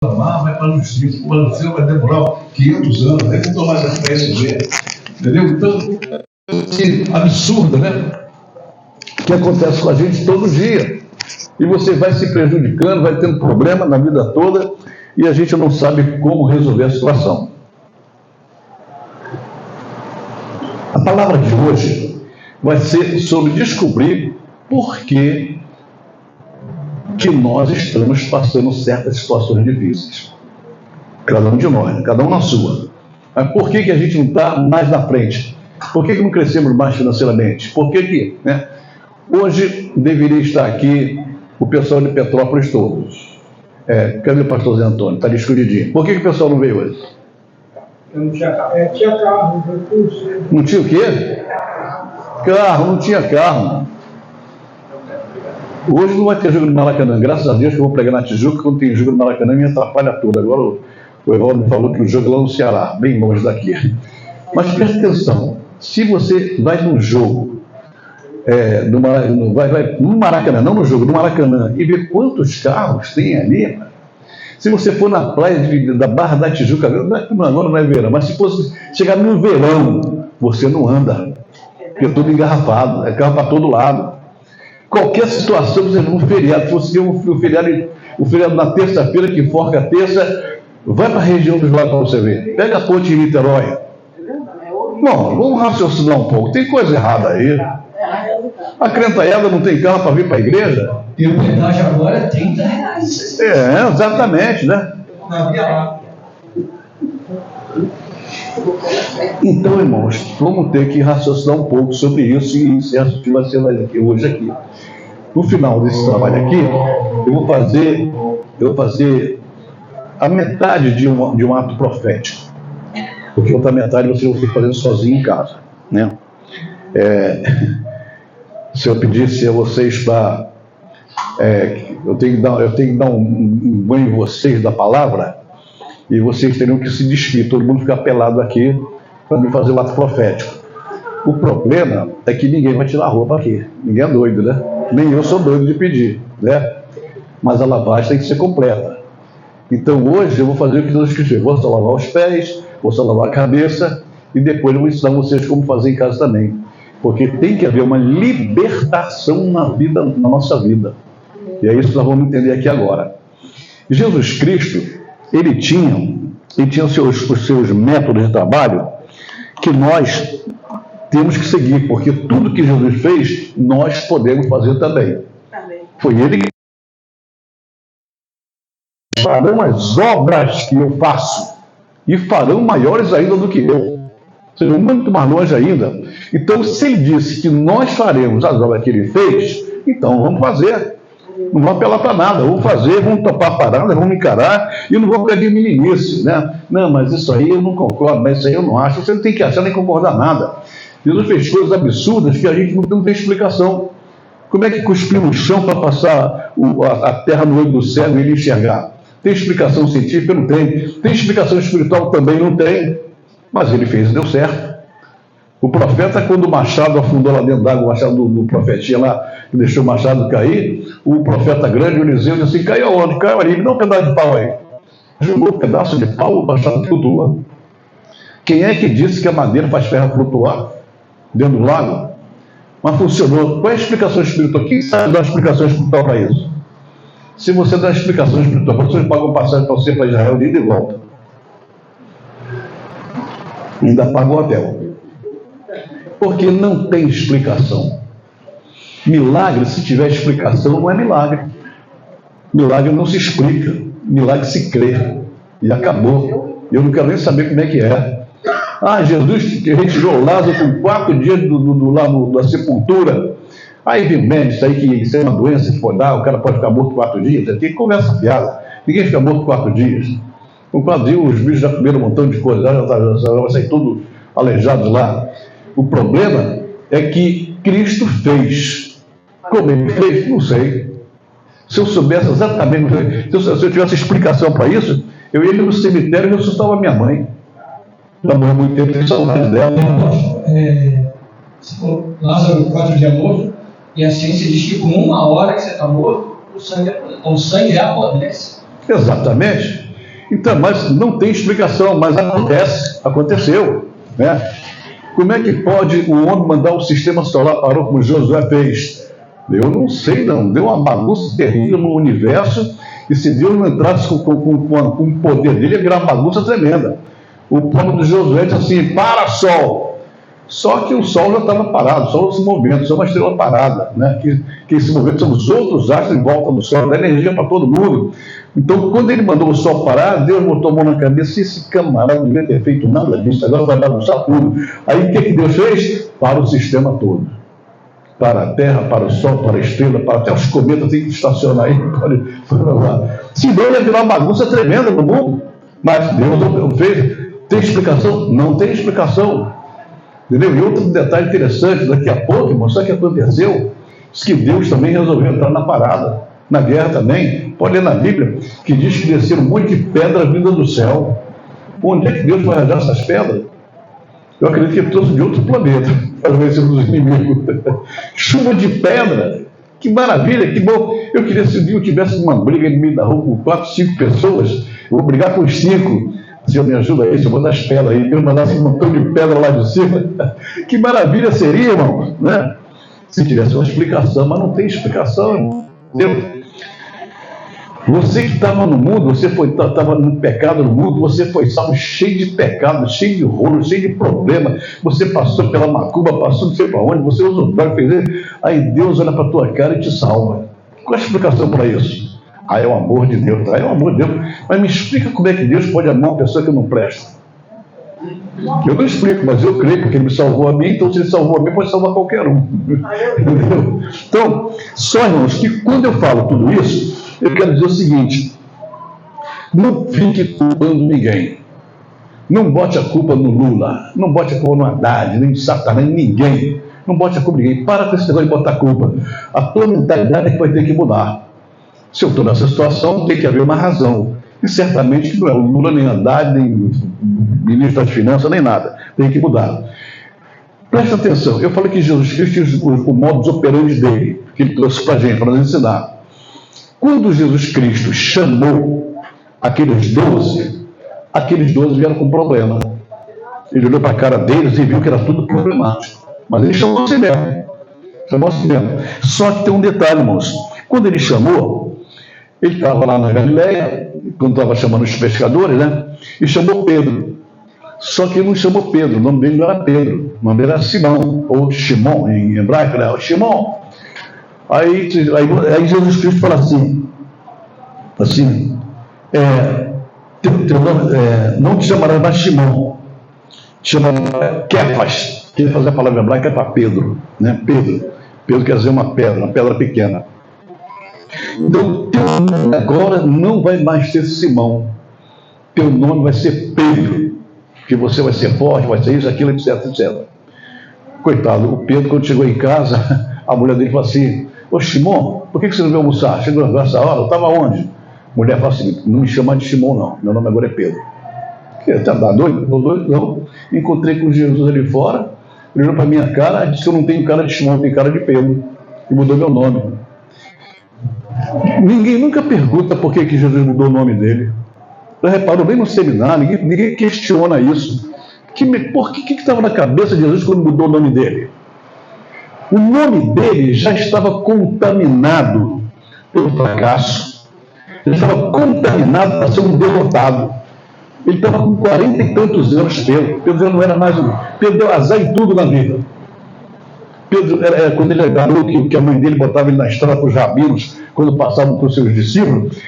vai para o céu, vai demorar 500 anos, aí não tomar mais para ver. Entendeu? Então, que absurdo, né? Que acontece com a gente todo dia. E você vai se prejudicando, vai tendo problema na vida toda e a gente não sabe como resolver a situação. A palavra de hoje vai ser sobre descobrir por que nós estamos passando certas situações difíceis. Cada um de nós, né? Cada um na sua. Mas por que a gente não está mais na frente? Por que não crescemos mais financeiramente? Por que, né? Hoje deveria estar aqui o pessoal de Petrópolis todos. Cadê o pastor Zé Antônio? Está ali escondidinho. Por que o pessoal não veio hoje? Eu não tinha carro. Tinha carro. Não tinha o quê? Carro, não tinha carro. Hoje não vai ter jogo no Maracanã. Graças a Deus que eu vou pregar na Tijuca, quando tem jogo no Maracanã me atrapalha tudo. Agora o Evaldo me falou que o jogo é lá no Ceará, bem longe daqui. Mas presta atenção, se você vai num jogo, vai no Maracanã, não no jogo, no Maracanã, e ver quantos carros tem ali, se você for na praia da Barra da Tijuca, agora não é verão, mas se fosse chegar no verão, você não anda, porque é tudo engarrafado, é carro para todo lado. Qualquer situação, por exemplo, um feriado, se você tem o feriado na terça-feira, que forca a terça, vai para a região dos lados para você ver. Pega a ponte de Niterói. Não, vamos raciocinar um pouco. Tem coisa errada aí. A crentaiada não tem carro para vir para a igreja? E o pedágio agora é R$30. Exatamente, né? Então, irmãos, vamos ter que raciocinar um pouco sobre isso e isso que vai ser hoje aqui. No final desse trabalho aqui, eu vou fazer a metade de um ato profético. Porque a outra metade você vai fazer sozinho em casa, né? Se eu pedisse a vocês para... eu tenho que dar um banho em vocês da palavra, e vocês teriam que se despir, todo mundo ficar pelado aqui para me fazer o ato profético. O problema é que ninguém vai tirar a roupa aqui. Ninguém é doido, né? Nem eu sou doido de pedir, né? Mas a lavagem tem que ser completa. Então hoje eu vou fazer o que Deus quiser. Vou só lavar os pés, vou só lavar a cabeça e depois eu vou ensinar vocês como fazer em casa também. Porque tem que haver uma libertação na nossa vida. E é isso que nós vamos entender aqui agora. Jesus Cristo, ele tinha os seus métodos de trabalho que nós temos que seguir, porque tudo que Jesus fez, nós podemos fazer também. Foi ele que farão as obras que eu faço, e farão maiores ainda do que eu. Serão muito mais longe ainda. Então, se ele disse que nós faremos as obras que ele fez, então vamos fazer. Não vamos apelar para nada, vamos fazer, vamos topar a parada, vamos encarar, e não vamos ficar de meninice, né? Não, mas isso aí eu não concordo, mas isso aí eu não acho. Você não tem que achar nem concordar nada. Jesus fez coisas absurdas que a gente não tem explicação. Como é que cuspiu no chão para passar a terra no olho do cego e ele enxergar? Tem explicação científica? Não tem. Tem explicação espiritual? Também não tem. Mas ele fez e deu certo. O profeta, quando o machado afundou lá dentro d'água, o machado do profetinha lá, que deixou o machado cair, o profeta grande, o Eliseu, disse assim: caiu aonde? Caiu ali, me dá um pedaço de pau aí. Jogou um pedaço de pau, o machado flutua. Quem é que disse que a madeira faz ferro flutuar dentro do lago? Mas funcionou. Qual é a explicação espiritual? Quem sabe dar uma explicação espiritual para isso? Se você dá uma explicação espiritual, você paga uma passagem para você para Israel de ida e volta. Ainda paga o hotel. Porque não tem explicação. Milagre, se tiver explicação, não é milagre. Milagre não se explica. Milagre se crê. E acabou. Eu não quero nem saber como é que é. Jesus que retirou o Lázaro com 4 dias da sepultura. Aí vem médico, isso aí que isso é uma doença que pode dar, o cara pode ficar morto 4 dias. Aqui conversa fiada. Ninguém fica morto 4 dias. Com 4 dias os bichos já comeram um montão de coisa, já vai sair tudo aleijado lá. O problema é que Cristo fez. Como ele fez? Não sei. Se eu soubesse exatamente, se eu tivesse explicação para isso, eu ia no cemitério e ressuscitava minha mãe. Já morreu muito tempo, tem saudade dela. Lázaro, 4 dias morto, e a ciência diz que com 1 hora que você está morto, o sangue já apodrece. Exatamente. Então, mas não tem explicação, mas aconteceu, né? Como é que pode o homem mandar o sistema solar parar como Josué fez? Eu não sei, não. Deu uma bagunça terrível no universo, e se Deus não entrasse com o poder dele, ia virar uma bagunça tremenda. O plano de Josué disse assim: para, sol! Só que o sol já estava parado, o sol não se movendo, só uma estrela parada, né? Que se movendo são os outros astros em volta do sol, dá energia para todo mundo. Então, quando ele mandou o sol parar, Deus botou a mão na cabeça e esse camarada não devia ter feito nada disso, agora vai bagunçar tudo. Aí o que Deus fez? Para o sistema todo. Para a Terra, para o Sol, para a estrela, para até os cometas tem que estacionar aí. Para lá. Senão ia virar uma bagunça tremenda no mundo. Mas Deus não fez. Tem explicação? Não tem explicação. Entendeu? E outro detalhe interessante, daqui a pouco, irmão, sabe o que aconteceu? Diz que Deus também resolveu entrar na parada. Na guerra também. Pode ler na Bíblia, que diz que desceram um monte de pedras vindas do céu. Onde é que Deus vai arranjar essas pedras? Eu acredito que ele trouxe de outro planeta para vencer os inimigos. Chuva de pedra. Que maravilha, que bom. Eu queria, se um dia eu tivesse uma briga no meio da rua com 4, 5 pessoas, eu vou brigar com os 5. Senhor, me ajuda aí, eu vou dar as pedras aí. Eu mandasse um montão de pedra lá de cima. Que maravilha seria, irmão, né? Se tivesse uma explicação, mas não tem explicação, irmão. Entendeu? Você que estava no mundo, você estava no pecado no mundo, você foi salvo cheio de pecado, cheio de rolo, cheio de problema. Você passou pela macumba, passou não sei para onde, você usou droga, fez isso. Aí Deus olha para a tua cara e te salva. Qual é a explicação para isso? É o amor de Deus, é o amor de Deus. Mas me explica como é que Deus pode amar uma pessoa que não presta. Eu não explico, mas eu creio, porque ele me salvou a mim, então se ele salvou a mim, pode salvar qualquer um. Entendeu? Então, só, irmãos, que quando eu falo tudo isso, eu quero dizer o seguinte: não fique culpando ninguém. Não bote a culpa no Lula, não bote a culpa no Haddad, nem no Satanás, nem ninguém. Não bote a culpa em ninguém. Para com esse negócio de botar a culpa. A tua mentalidade é que vai ter que mudar. Se eu estou nessa situação, tem que haver uma razão. E certamente não é o Lula, nem Haddad, nem o ministro das Finanças, nem nada. Tem que mudar. Presta atenção. Eu falei que Jesus Cristo, o modus operandi dele, que ele trouxe para a gente, para nos ensinar. Quando Jesus Cristo chamou aqueles 12 vieram com problema. Ele olhou para a cara deles e viu que era tudo problemático. Mas ele chamou assim mesmo. Só que tem um detalhe, irmãos. Quando ele chamou, ele estava lá na Galileia, quando estava chamando os pescadores, né? E chamou Pedro. Só que ele não chamou Pedro, o nome dele não era Pedro, o nome dele era Simão, ou Shimon, em hebraico, né? Shimon. Aí Jesus Cristo fala assim, teu nome, não te chamarás mais Shimon, te chamarás Kefas, que ele fazia a palavra hebraica é para Pedro, né? Pedro quer dizer uma pedra pequena. Então, teu nome agora não vai mais ser Simão, teu nome vai ser Pedro, que você vai ser forte, vai ser isso, aquilo, etc, etc. Coitado, o Pedro, quando chegou em casa, a mulher dele falou assim: ô Shimon, por que você não veio almoçar? Chegou nessa hora, eu estava onde? A mulher fala assim: não me chama de Shimon não, meu nome agora é Pedro. Você está doido? Não. Encontrei com Jesus ali fora, ele olhou para a minha cara e disse que eu não tenho cara de Shimon, eu tenho cara de Pedro. E mudou meu nome. Ninguém nunca pergunta por que Jesus mudou o nome dele. Já reparou, bem no seminário, ninguém questiona isso. Por que estava na cabeça de Jesus quando mudou o nome dele? O nome dele já estava contaminado pelo fracasso. Ele estava contaminado para ser um derrotado. Ele estava com 40 e tantos anos, Pedro já não era mais um. Pedro deu azar em tudo na vida. Pedro, quando ele era garoto, que a mãe dele botava ele na estrada para os rabinos, quando passavam com os seus discípulos,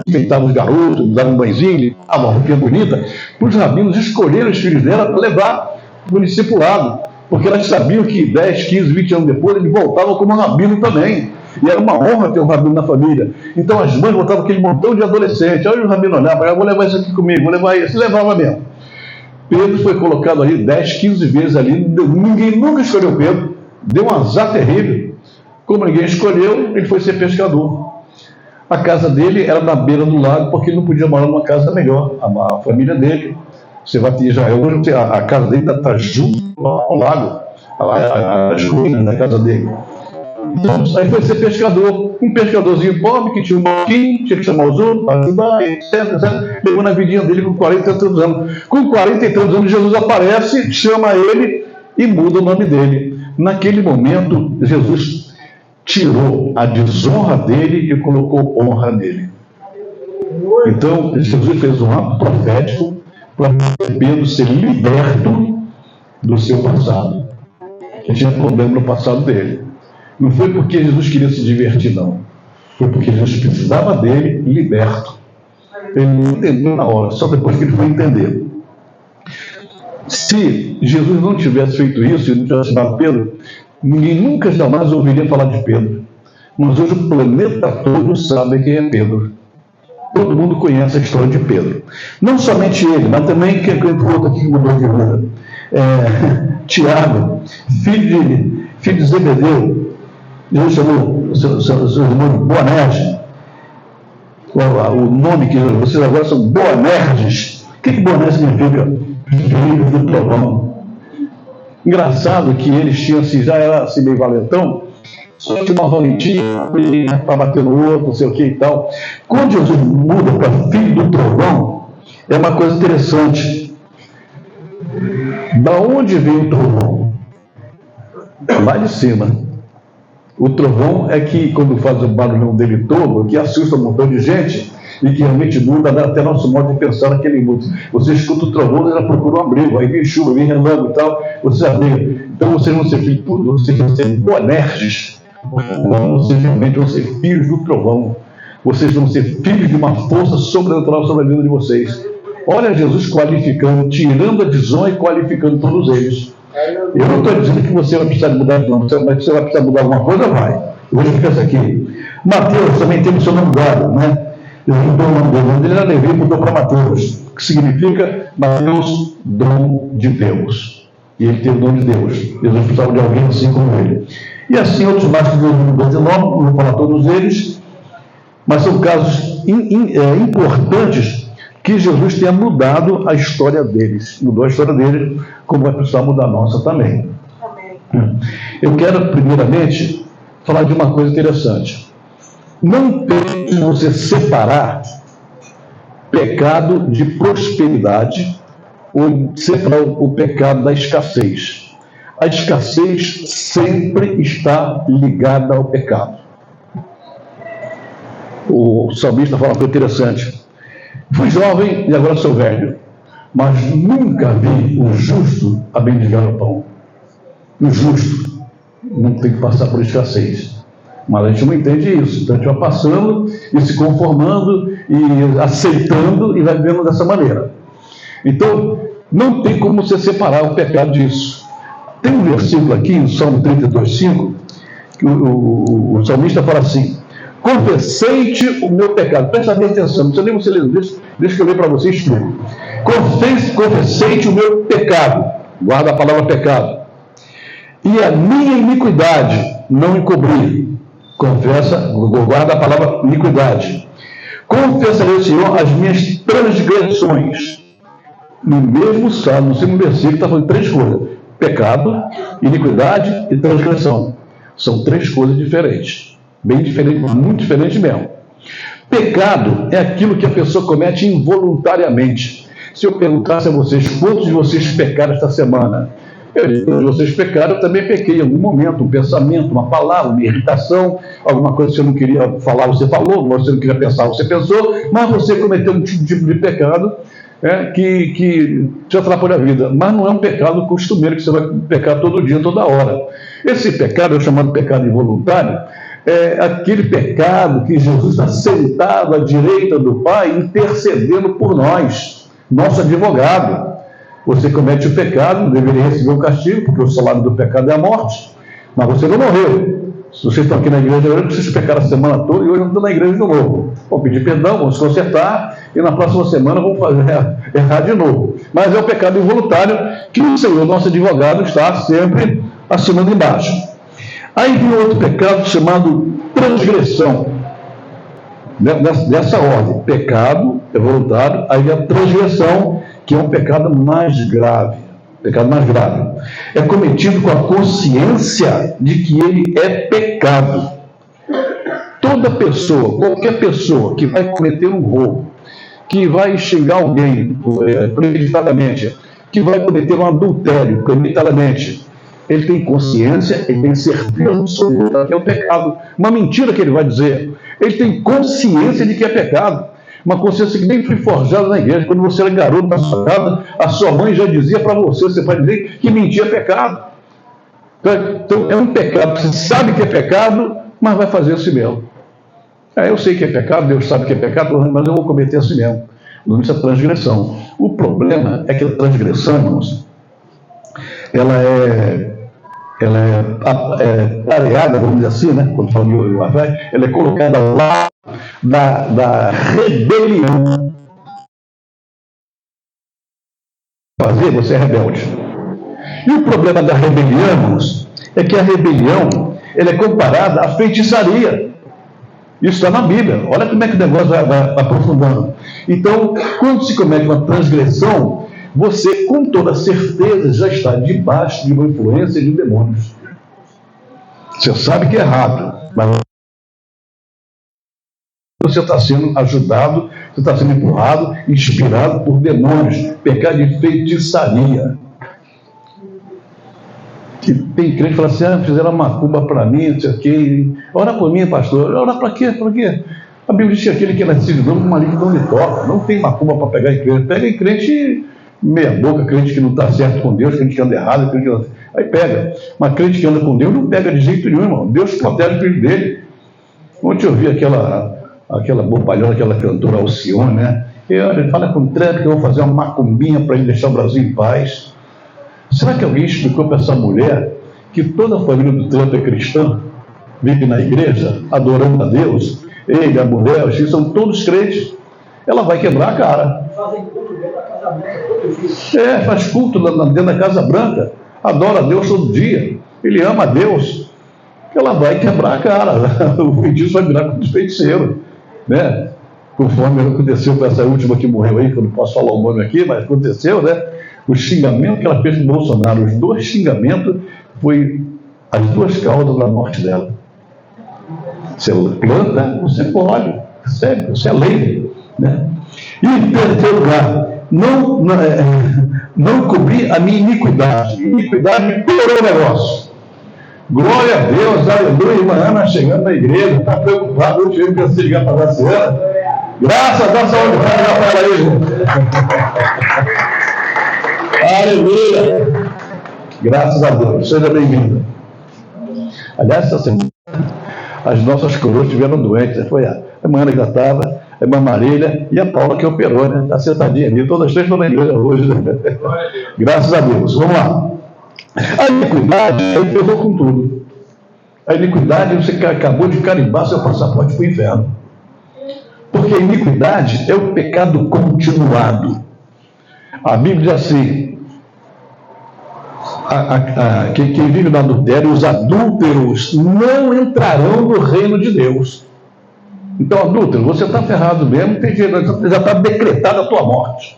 enfeitavam os garotos, davam um banhozinho, uma roupinha bonita, para os rabinos escolherem os filhos dela para levar para o discipulado, porque elas sabiam que 10, 15, 20 anos depois ele voltava como rabino também. E era uma honra ter um rabino na família. Então as mães botavam aquele montão de adolescentes. Olha o rabino olhava, eu vou levar isso aqui comigo, vou levar isso. E levava mesmo. Pedro foi colocado ali 10, 15 vezes ali. Ninguém nunca escolheu Pedro. Deu um azar terrível. Como ninguém escolheu, ele foi ser pescador. A casa dele era na beira do lago, porque ele não podia morar numa casa melhor. A família dele, você vai ter Israel, a casa dele está junto ao lago. As ruínas da casa dele. Aí foi ser pescador. Um pescadorzinho pobre que tinha um barquinho, tinha que chamar os outros para ajudar, etc. Levou na vidinha dele com 40 e tantos anos. Com 40 e tantos anos, Jesus aparece, chama ele e muda o nome dele. Naquele momento, Jesus tirou a desonra dele e colocou honra nele. Então, Jesus fez um ato profético para Pedro ser liberto do seu passado. Ele tinha problema no passado dele. Não foi porque Jesus queria se divertir, não. Foi porque Jesus precisava dele liberto. Ele não entendeu na hora, só depois que ele foi entender. Se Jesus não tivesse feito isso e não tivesse chamado Pedro, ninguém nunca jamais ouviria falar de Pedro. Mas hoje o planeta todo sabe quem é Pedro. Todo mundo conhece a história de Pedro. Não somente ele, mas também quem foi outro aqui que mudou de vida. Tiago, filho de Zebedeu. Jesus chamou seu irmão de Boanerges. O nome que vocês agora são Boanerges. O que Boanerges significa? Filho do trovão. Engraçado que eles tinham já era assim meio valentão, só tinha uma valentia para bater no outro, não sei o que e tal. Quando Jesus muda para filho do trovão, é uma coisa interessante. Da onde veio o trovão? Lá de cima. O trovão é que, quando faz o barulhão dele todo, que assusta um montão de gente e que realmente muda até nosso modo de pensar naquele mundo. Você escuta o trovão, você já procura um abrigo, aí vem chuva, vem relâmpago e tal, você abriga. Então vocês vão ser filhos, vocês vão ser Boanerges, vocês realmente vão ser filhos do trovão. Vocês vão ser filhos de uma força sobrenatural sobre a vida de vocês. Olha Jesus qualificando, tirando a desonra e qualificando todos eles. Eu não estou dizendo que você vai precisar mudar de nome, mas você vai precisar mudar alguma coisa, vai. Eu vou explicar isso aqui. Mateus também tem o seu nome dado, né? Ele mudou o nome dele. O nome dele era Levi, mudou para Mateus, que significa Mateus, dom de Deus. E ele tem o dom de Deus. Jesus precisava de alguém assim como ele. E assim outros mais que Deus mudou de nome, não vou falar todos eles, mas são casos importantes que Jesus tenha mudado a história deles. Mudou a história deles, como vai precisar mudar a nossa também. Amém. Eu quero, primeiramente, falar de uma coisa interessante. Não tem você separar pecado de prosperidade ou separar o pecado da escassez. A escassez sempre está ligada ao pecado. O salmista fala uma coisa interessante. Fui jovem e agora sou velho, mas nunca vi um justo a mendigar o pão. O justo não tem que passar por escassez. Mas a gente não entende isso. Então a gente vai passando e se conformando e aceitando e vai vivendo dessa maneira. Então, não tem como você separar o pecado disso. Tem um versículo aqui, em Salmo 32:5, que o salmista fala assim: confessei-te o meu pecado. Presta bem atenção, não precisa nem você ler, deixa que eu ler para vocês tudo. Confessei-te o meu pecado, guarda a palavra pecado, e a minha iniquidade não encobri. Confessa, guarda a palavra iniquidade. Confessarei ao Senhor as minhas transgressões. No mesmo salmo, no segundo versículo, está falando três coisas: pecado, iniquidade e transgressão. São três coisas diferentes. Bem diferente, muito diferente mesmo. Pecado é aquilo que a pessoa comete involuntariamente. Se eu perguntasse a vocês quantos de vocês pecaram esta semana, de vocês pecaram, eu também pequei em algum momento, um pensamento, uma palavra, uma irritação, alguma coisa que você não queria falar, você falou, você não queria pensar, você pensou, mas você cometeu um tipo de pecado que te atrapalha a vida. Mas não é um pecado costumeiro que você vai pecar todo dia, toda hora. Esse pecado é chamado pecado involuntário. É aquele pecado que Jesus está sentado à direita do Pai, intercedendo por nós, nosso advogado. Você comete o pecado, deveria receber o castigo, porque o salário do pecado é a morte, mas você não morreu. Se vocês estão aqui na igreja hoje, vocês pecaram a semana toda e hoje não estão na igreja de novo. Vão pedir perdão, vão se consertar e na próxima semana vão errar de novo. Mas é o pecado involuntário que o Senhor, nosso advogado, está sempre acima de embaixo. Aí vem outro pecado chamado transgressão. Dessa ordem, pecado é voluntário, aí vem a transgressão, que é um pecado mais grave. pecado mais grave, é cometido com a consciência de que ele é pecado. Toda pessoa, qualquer pessoa que vai cometer um roubo, que vai xingar alguém premeditadamente, que vai cometer um adultério premeditadamente, ele tem consciência, ele tem certeza absoluta que é um pecado. Uma mentira que ele vai dizer. Ele tem consciência de que é pecado. Uma consciência que nem foi forjada na igreja. Quando você era garoto na sua casa, a sua mãe já dizia para você vai dizer que mentir é pecado. Então, é um pecado. Você sabe que é pecado, mas vai fazer assim mesmo. Eu sei que é pecado, Deus sabe que é pecado, mas eu vou cometer assim mesmo. O nome disso é transgressão. O problema é que a transgressão, irmãos, ela é pareada, vamos dizer assim, né? Quando fala de ela é colocada lá da rebelião. Fazer, você é rebelde. E o problema da rebelião, irmãos, é que a rebelião ela é comparada à feitiçaria. Isso está na Bíblia. Olha como é que o negócio vai aprofundando. Então, quando se comete uma transgressão, você, com toda certeza, já está debaixo de uma influência de demônios. Você sabe que é errado, mas você está sendo ajudado, você está sendo empurrado, inspirado por demônios. Pecado de feitiçaria. Que tem crente que fala assim, fizeram macumba para mim, não sei o quê. Ora por mim, pastor. Ora para quê? Por quê? A Bíblia diz que aquele que é nascido de novo, o marido não lhe toca. Não tem macumba para pegar em crente. Pega em crente meia boca, crente que não está certo com Deus, crente que anda errado, crente que anda... Aí pega. Mas crente que anda com Deus não pega de jeito nenhum, irmão. Deus protege o filho dele. Ontem eu vi aquela bobalhona, aquela cantora Alcione, né? Ele fala com o Trump que eu vou fazer uma macumbinha para ele deixar o Brasil em paz. Será que alguém explicou para essa mulher que toda a família do Trump é cristã, vive na igreja, adorando a Deus? Ele, a mulher, os filhos são todos crentes. Ela vai quebrar a cara. Fazem culto dentro da Casa Branca todo dia. Faz culto dentro da Casa Branca. Adora a Deus todo dia. Ele ama a Deus. Ela vai quebrar a cara. O feitiço vai virar com o feiticeiro, né? Conforme aconteceu com essa última que morreu aí, que eu não posso falar o nome aqui, mas aconteceu, né? O xingamento que ela fez com o Bolsonaro, os dois xingamentos, foi as duas causas da morte dela. Você planta, você colhe, sério, você é lei, né? E em terceiro lugar, não cobrir a minha iniquidade. Iniquidade piorou o negócio. Glória a Deus, aleluia, irmã Ana chegando na igreja, está preocupado, eu tive que se ligar para a senhora. Graças a Deus, saúde para ela aí. Aleluia! Graças a Deus, seja bem-vinda. Aliás, essa semana as nossas coroas estiveram doentes. Foi a irmã Ana que já estava, a irmã Marília e a Paula que operou, né? Está sentadinha ali, todas as três estão na igreja hoje, né? Graças a Deus. Vamos lá. A iniquidade, ele ferrou com tudo. A iniquidade, você acabou de carimbar seu passaporte para o inferno. Porque a iniquidade é o pecado continuado. A Bíblia diz assim, quem vive no adultério, os adúlteros não entrarão no reino de Deus. Então, adúltero, você está ferrado mesmo, já está decretada a tua morte.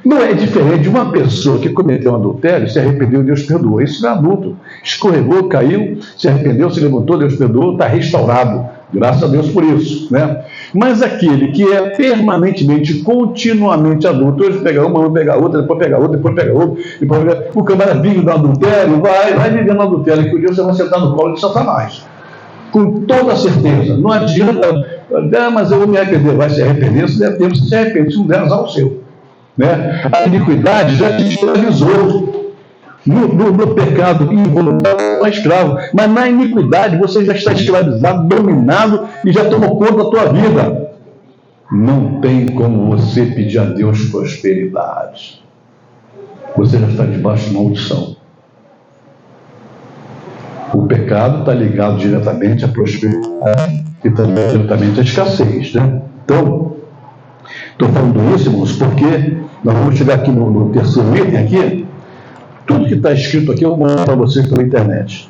Não é diferente de uma pessoa que cometeu um adultério, se arrependeu, Deus perdoa. Isso não é adulto. Escorregou, caiu, se arrependeu, se levantou, Deus perdoou, está restaurado. Graças a Deus por isso, né? Mas aquele que é permanentemente, continuamente adulto, hoje pega uma, vai pegar outra, depois pega outra, depois pega outra, depois pega... O camarada vive do adultério, vai vivendo no adultério, que o dia você vai sentar no colo de Satanás. Com toda certeza. Não adianta, mas eu vou me arrepender. Vai se arrepender, se der tempo, se arrepende, se não der, azar o seu. Né? A iniquidade já te escravizou. No pecado involuntário, é escravo. Mas na iniquidade você já está escravizado, dominado e já tomou conta da tua vida. Não tem como você pedir a Deus prosperidade. Você já está debaixo de maldição. O pecado está ligado diretamente à prosperidade e também diretamente à escassez, né? Então, estou falando isso, irmãos, porque nós vamos chegar aqui no terceiro item aqui. Tudo que está escrito aqui eu vou mostrar para vocês pela internet.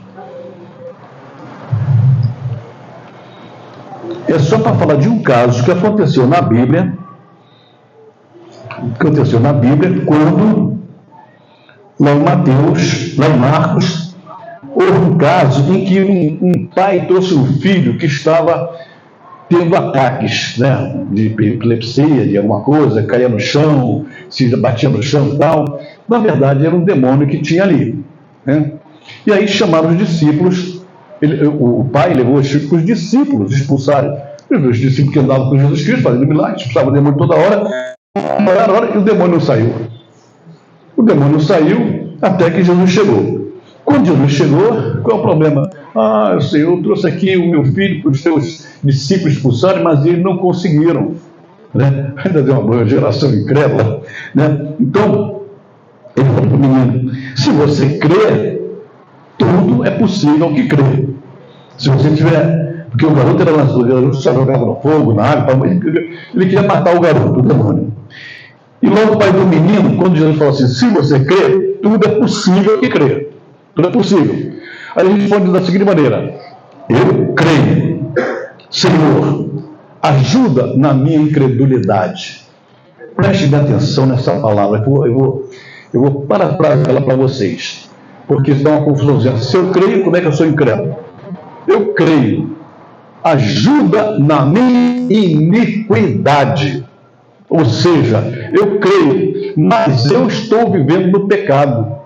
É só para falar de um caso que aconteceu na Bíblia. Quando lá em Mateus, lá em Marcos, houve um caso em que um pai trouxe um filho que estava tendo ataques, né, de epilepsia, de alguma coisa, caía no chão, se batia no chão e tal. Na verdade, era um demônio que tinha ali, né? E aí chamaram os discípulos, o pai levou os discípulos expulsarem. Os discípulos que andavam com Jesus Cristo, fazendo milagres, expulsavam o demônio toda hora, e o demônio não saiu. O demônio não saiu até que Jesus chegou. Quando Jesus chegou, qual é o problema? O Senhor trouxe aqui o meu filho para os seus discípulos expulsarem, mas eles não conseguiram. Né? Ainda deu uma geração incrédula. Né? Então, ele falou para o menino: se você crê, tudo é possível ao que crê. Se você tiver. Porque o garoto era lançador, o garoto se jogava no fogo, na água, ele queria matar o garoto, o demônio. E logo o pai do menino, quando Jesus falou assim: se você crê, tudo é possível ao que crê. Tudo é possível. Aí ele responde da seguinte maneira: eu creio, Senhor, ajuda na minha incredulidade. Preste atenção nessa palavra, eu vou parafrasear ela para vocês, porque isso dá uma confusão. Se eu creio, como é que eu sou incrédulo? Eu creio, ajuda na minha iniquidade. Ou seja, eu creio, mas eu estou vivendo no pecado.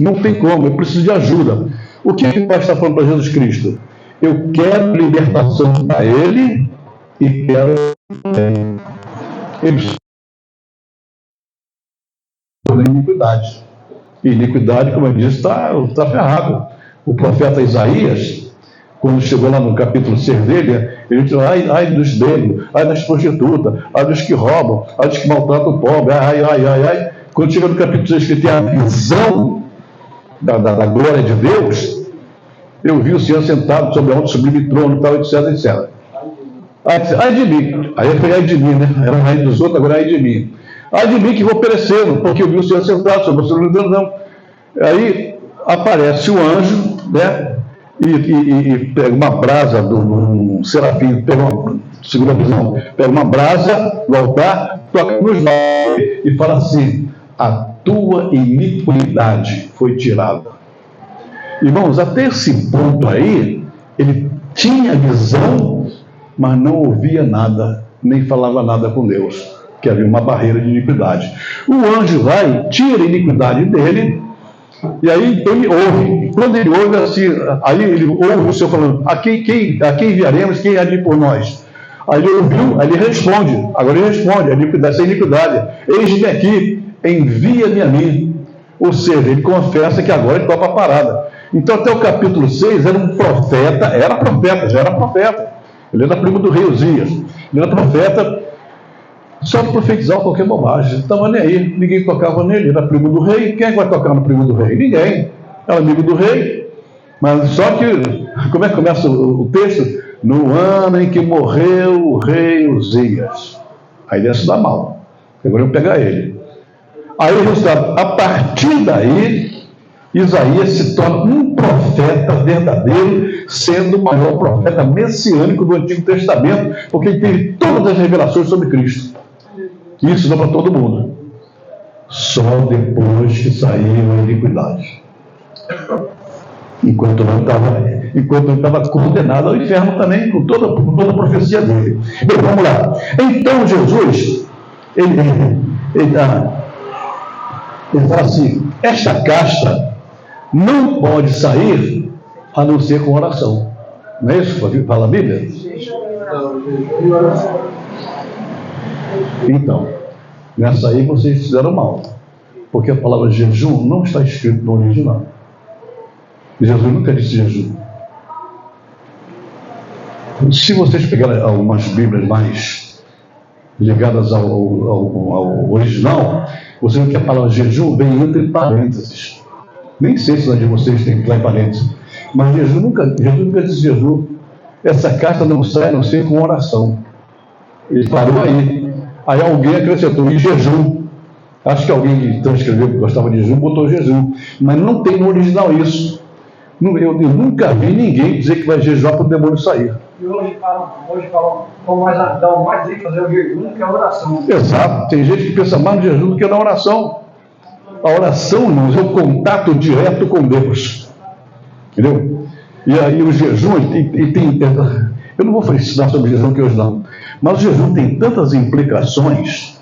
Não tem como, eu preciso de ajuda. O que o pai está falando para Jesus Cristo? Eu quero libertação para ele e quero ele na iniquidade. E iniquidade, como eu disse, está ferrado. O profeta Isaías, quando chegou lá no capítulo 6 dele, ele disse: ai dos bêbados, ai das prostitutas, ai dos que roubam, ai dos que maltratam o pobre, ai. Quando chega no capítulo 6, que ele tem a visão da glória de Deus, eu vi o Senhor sentado sobre um sublime trono, tal, etc. Ai de mim. Aí foi ai de mim, né? Era ai dos outros, agora ai de mim. Ai de mim que vou perecendo, porque eu vi o Senhor sentado sobre o sublime trono, não. Aí aparece o anjo, né? E pega uma brasa um serafim, segura a visão, pega uma brasa do altar, toca nos lábios e fala assim: a tua iniquidade foi tirada. Irmãos, até esse ponto aí, ele tinha visão, mas não ouvia nada, nem falava nada com Deus, que havia uma barreira de iniquidade. O anjo vai, tira a iniquidade dele, e aí ele ouve. Quando ele ouve assim, aí ele ouve o Senhor falando: a quem enviaremos, quem há de ir por nós? Aí ele ouviu, aí ele responde. Agora ele responde: a iniquidade, essa iniquidade, eis-me aqui, envia-me a mim. Ou seja, ele confessa que agora ele topa a parada. Então até o capítulo 6 era um profeta, já era profeta. Ele era primo do rei Uzias. Ele era profeta, só profetizava qualquer bobagem. Não estava nem aí, ninguém tocava nele, era primo do rei. Quem é que vai tocar no primo do rei? Ninguém. Era amigo do rei. Mas só que, como é que começa o texto? No ano em que morreu o rei Uzias. Aí desce da mal. Agora eu vou pegar ele. Aí o resultado, a partir daí, Isaías se torna um profeta verdadeiro, sendo o maior profeta messiânico do Antigo Testamento, porque ele teve todas as revelações sobre Cristo. Isso não para todo mundo. Só depois que saiu a iniquidade. Enquanto não estava condenado ao inferno também, com toda a profecia dele. Bem, vamos lá. Então Jesus, ele fala assim: esta casta não pode sair a não ser com oração. Não é isso que fala a Bíblia? Então, nessa aí vocês fizeram mal, porque a palavra jejum não está escrita no original. Jesus nunca disse jejum. Se vocês pegarem algumas Bíblias mais ligadas ao original, você vê que a palavra jejum vem entre parênteses. Nem sei se lá de vocês tem lá em parênteses. Mas Jesus nunca disse jejum. Essa carta não sai a não ser com oração. Ele parou aí. Aí alguém acrescentou em jejum. Acho que alguém que transcreveu que gostava de jejum botou jejum. Mas não tem no original isso. Eu nunca vi ninguém dizer que vai jejuar para o demônio sair. E hoje falam como dá mais dizer fazer o jejum do que a oração. Exato. Tem gente que pensa mais no jejum do que na oração. A oração, irmãos, é o contato direto com Deus. Entendeu? E aí o jejum, eu não vou ensinar sobre jejum aqui hoje não, mas o jejum tem tantas implicações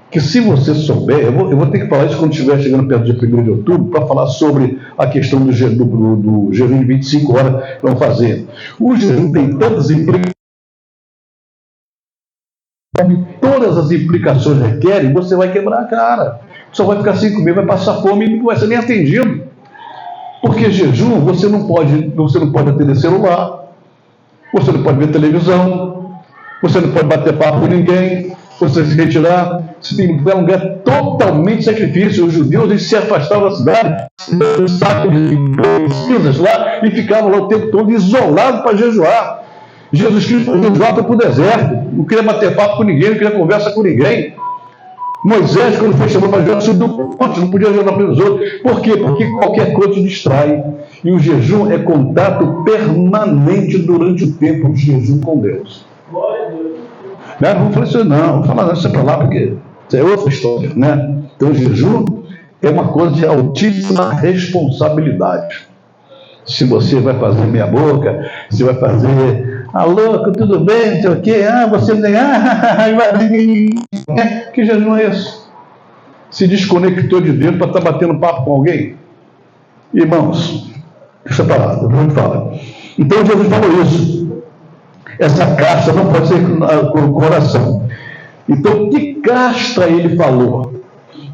que, se você souber, eu vou ter que falar isso quando estiver chegando perto de 1º de outubro, para falar sobre a questão do jejum de 25 horas que vamos fazer. O jejum tem tantas implicações, todas as implicações requerem, você vai quebrar a cara. Só vai ficar sem comer, vai passar fome e não vai ser nem atendido. Porque jejum, você não pode atender celular, você não pode ver televisão, você não pode bater papo com ninguém, você se retirar, você tem que dar um lugar totalmente sacrifício. Os judeus, eles se afastavam da cidade, lá, e ficavam lá o tempo todo isolados para jejuar. Jesus Cristo foi jejuar para o deserto, não queria bater papo com ninguém, não queria conversa com ninguém. Moisés, quando foi chamado para jejuar, subiu do monte, não podia jejuar pelos outros. Por quê? Porque qualquer coisa te distrai. E o jejum é contato permanente durante o tempo de jejum com Deus. Não vamos falar isso, não, vamos falar isso para lá, porque isso é outra história, né? Então, o jejum é uma coisa de altíssima responsabilidade. Se você vai fazer meia boca, se vai fazer, louco, tudo bem, não sei o quê, você nem, que jejum é esse? Se desconectou de Deus para estar batendo papo com alguém? Irmãos, deixa para lá, depois a gente fala. Então, Jesus falou isso. Essa casta não pode ser com o coração. Então, que casta ele falou?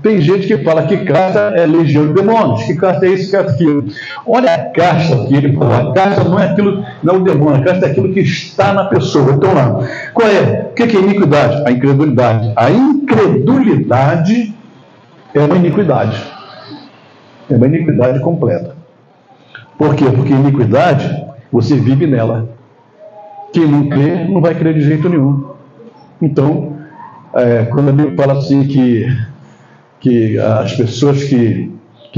Tem gente que fala que casta é legião de demônios, que casta é isso, que casta é aquilo. Olha a casta que ele falou. A casta não é aquilo, não é o demônio, a casta é aquilo que está na pessoa. Então lá, qual é? O que é iniquidade? A incredulidade. A incredulidade é uma iniquidade. É uma iniquidade completa. Por quê? Porque iniquidade, você vive nela. Quem não crê, não vai crer de jeito nenhum. Então, quando a Bíblia fala assim que as pessoas que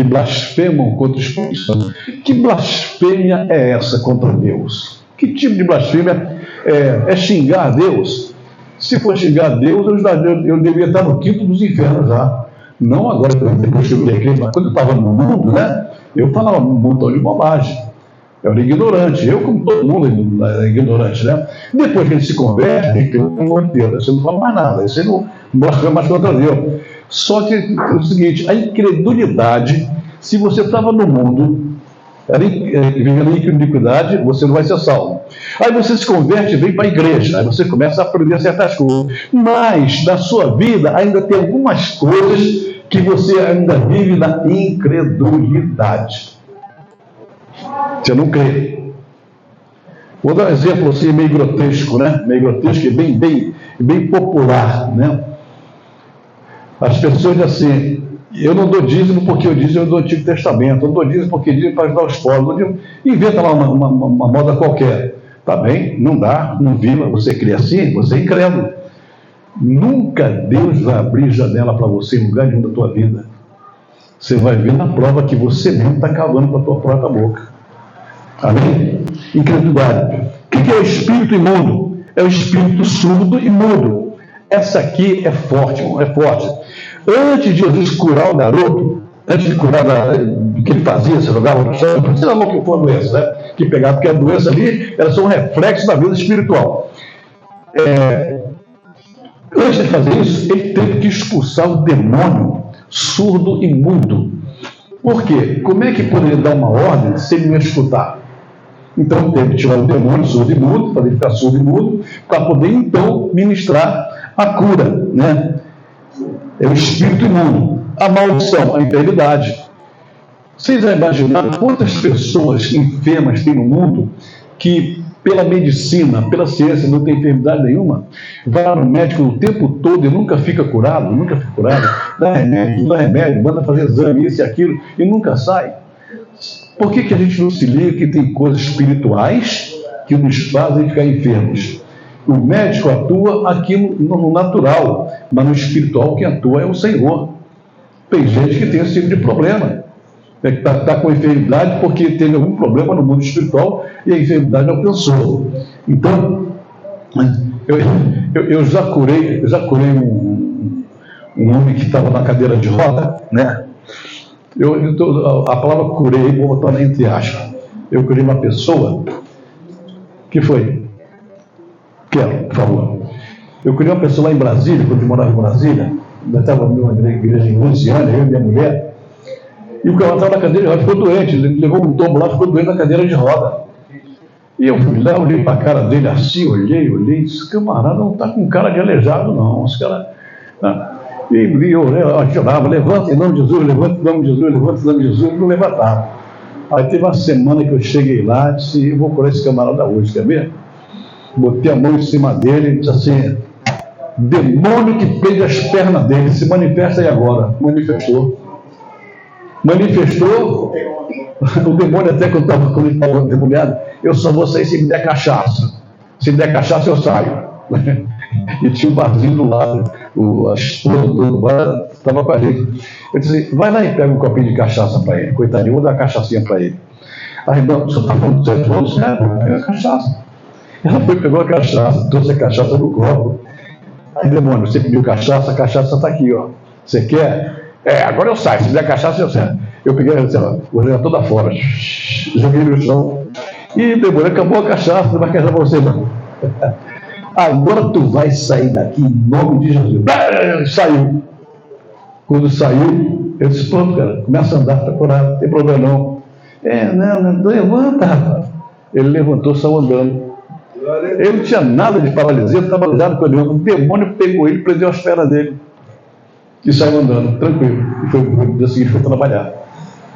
blasfemam contra o Espírito Santo, que blasfêmia é essa contra Deus? Que tipo de blasfêmia é xingar a Deus? Se for xingar a Deus, eu deveria estar no quinto dos infernos já. Não agora, depois que eu virei crente, mas quando eu estava no mundo, né, eu falava um montão de bobagem. Eu era ignorante, eu como todo mundo é ignorante, né? Depois que ele se converte, tem um ano inteiro, você não fala mais nada, você não mostra mais contra Deus. Só que é o seguinte, a incredulidade, se você estava no mundo, vivendo em iniquidade, você não vai ser salvo. Aí você se converte e vem para a igreja, aí você começa a aprender certas coisas. Mas na sua vida ainda tem algumas coisas que você ainda vive na incredulidade. Você não crê. Vou dar um exemplo assim, meio grotesco, né? Meio grotesco e bem popular, né? As pessoas dizem assim, eu não dou dízimo porque eu dízimo do Antigo Testamento, eu não dou dízimo porque dízimo para ajudar os pobres, inventa lá uma moda qualquer. Tá bem? Não dá, não viva, você crê assim, você é incrédulo. Nunca Deus vai abrir janela para você em lugar nenhum da tua vida. Você vai ver na prova que você mesmo está cavando com a tua própria boca. Amém? Incredulidade. O que é o espírito imundo? É o espírito surdo e mudo. Essa aqui é forte, irmão, é forte. Antes de Jesus curar o garoto, antes de curar o que ele fazia, você jogava no chão, não precisa não que for a doença, né? Que pegava, porque a doença ali, elas são um reflexo da vida espiritual. Antes de fazer isso, ele teve que expulsar o demônio surdo e mudo. Por quê? Como é que poderia dar uma ordem se ele não ia escutar? Então teve que tirar o demônio surdo e mudo, fazer ele ficar surdo e mudo, para poder então ministrar a cura, né? É o espírito imundo, a maldição, a enfermidade. Vocês já imaginaram quantas pessoas enfermas tem no mundo que, pela medicina, pela ciência, não tem enfermidade nenhuma, vai no médico o tempo todo e nunca fica curado, dá remédio, manda fazer exame, isso e aquilo, e nunca sai? Por que a gente não se liga que tem coisas espirituais que nos fazem ficar enfermos? O médico atua aqui no natural, mas no espiritual quem atua é o Senhor. Tem gente que tem esse tipo de problema. Está com enfermidade porque teve algum problema no mundo espiritual e a enfermidade alcançou. Então, eu já curei um homem que estava na cadeira de roda, né? A palavra curei, vou botar entre aspas. Eu curei uma pessoa que foi. Quero, por favor. Eu curei uma pessoa lá em Brasília, quando eu morava em Brasília. Eu estava numa igreja em Luciana, eu e minha mulher. E o cara estava na cadeira de roda, ficou doente. Ele levou um tombo lá, ficou doente na cadeira de roda. E eu fui lá, olhei para a cara dele assim, olhei. Esse camarada não está com cara de aleijado, não. Esse cara. E eu chorava, levanta em nome de Jesus, levanta em nome de Jesus, levanta em nome de Jesus, não levantava. Aí teve uma semana que eu cheguei lá e disse, eu vou curar esse camarada hoje, quer ver? Botei a mão em cima dele e disse assim, demônio que prende as pernas dele, se manifesta aí agora. Manifestou, o demônio até quando ele estava demoniado, eu só vou sair se me der cachaça. Se me der cachaça eu saio. E tinha um barzinho do lado, a esposa do bar estava com a gente. Eu disse, vai lá e pega um copinho de cachaça para ele, coitadinho, vou dar uma cachaçinha para ele. Aí, não, você está falando de 7 anos? Pega a cachaça. Ela foi, pegou a cachaça, trouxe a cachaça no copo. Aí, demônio, você pediu cachaça, a cachaça está aqui, ó. Você quer? Agora eu saio, se der cachaça eu saio. Eu peguei ela, olhei toda fora, joguei no chão. E demônio, acabou a cachaça, não vai cachaça para você, não. Agora tu vai sair daqui em nome de Jesus. Saiu. Quando saiu, eu disse, pronto, cara, começa a andar, está curado, não tem problema não. Não, levanta, rapaz. Ele levantou, saiu andando. Ele não tinha nada de paralisia, estava paralisado com ele. O demônio pegou ele, prendeu as pernas dele. E saiu andando, tranquilo. E foi, no dia seguinte foi trabalhar.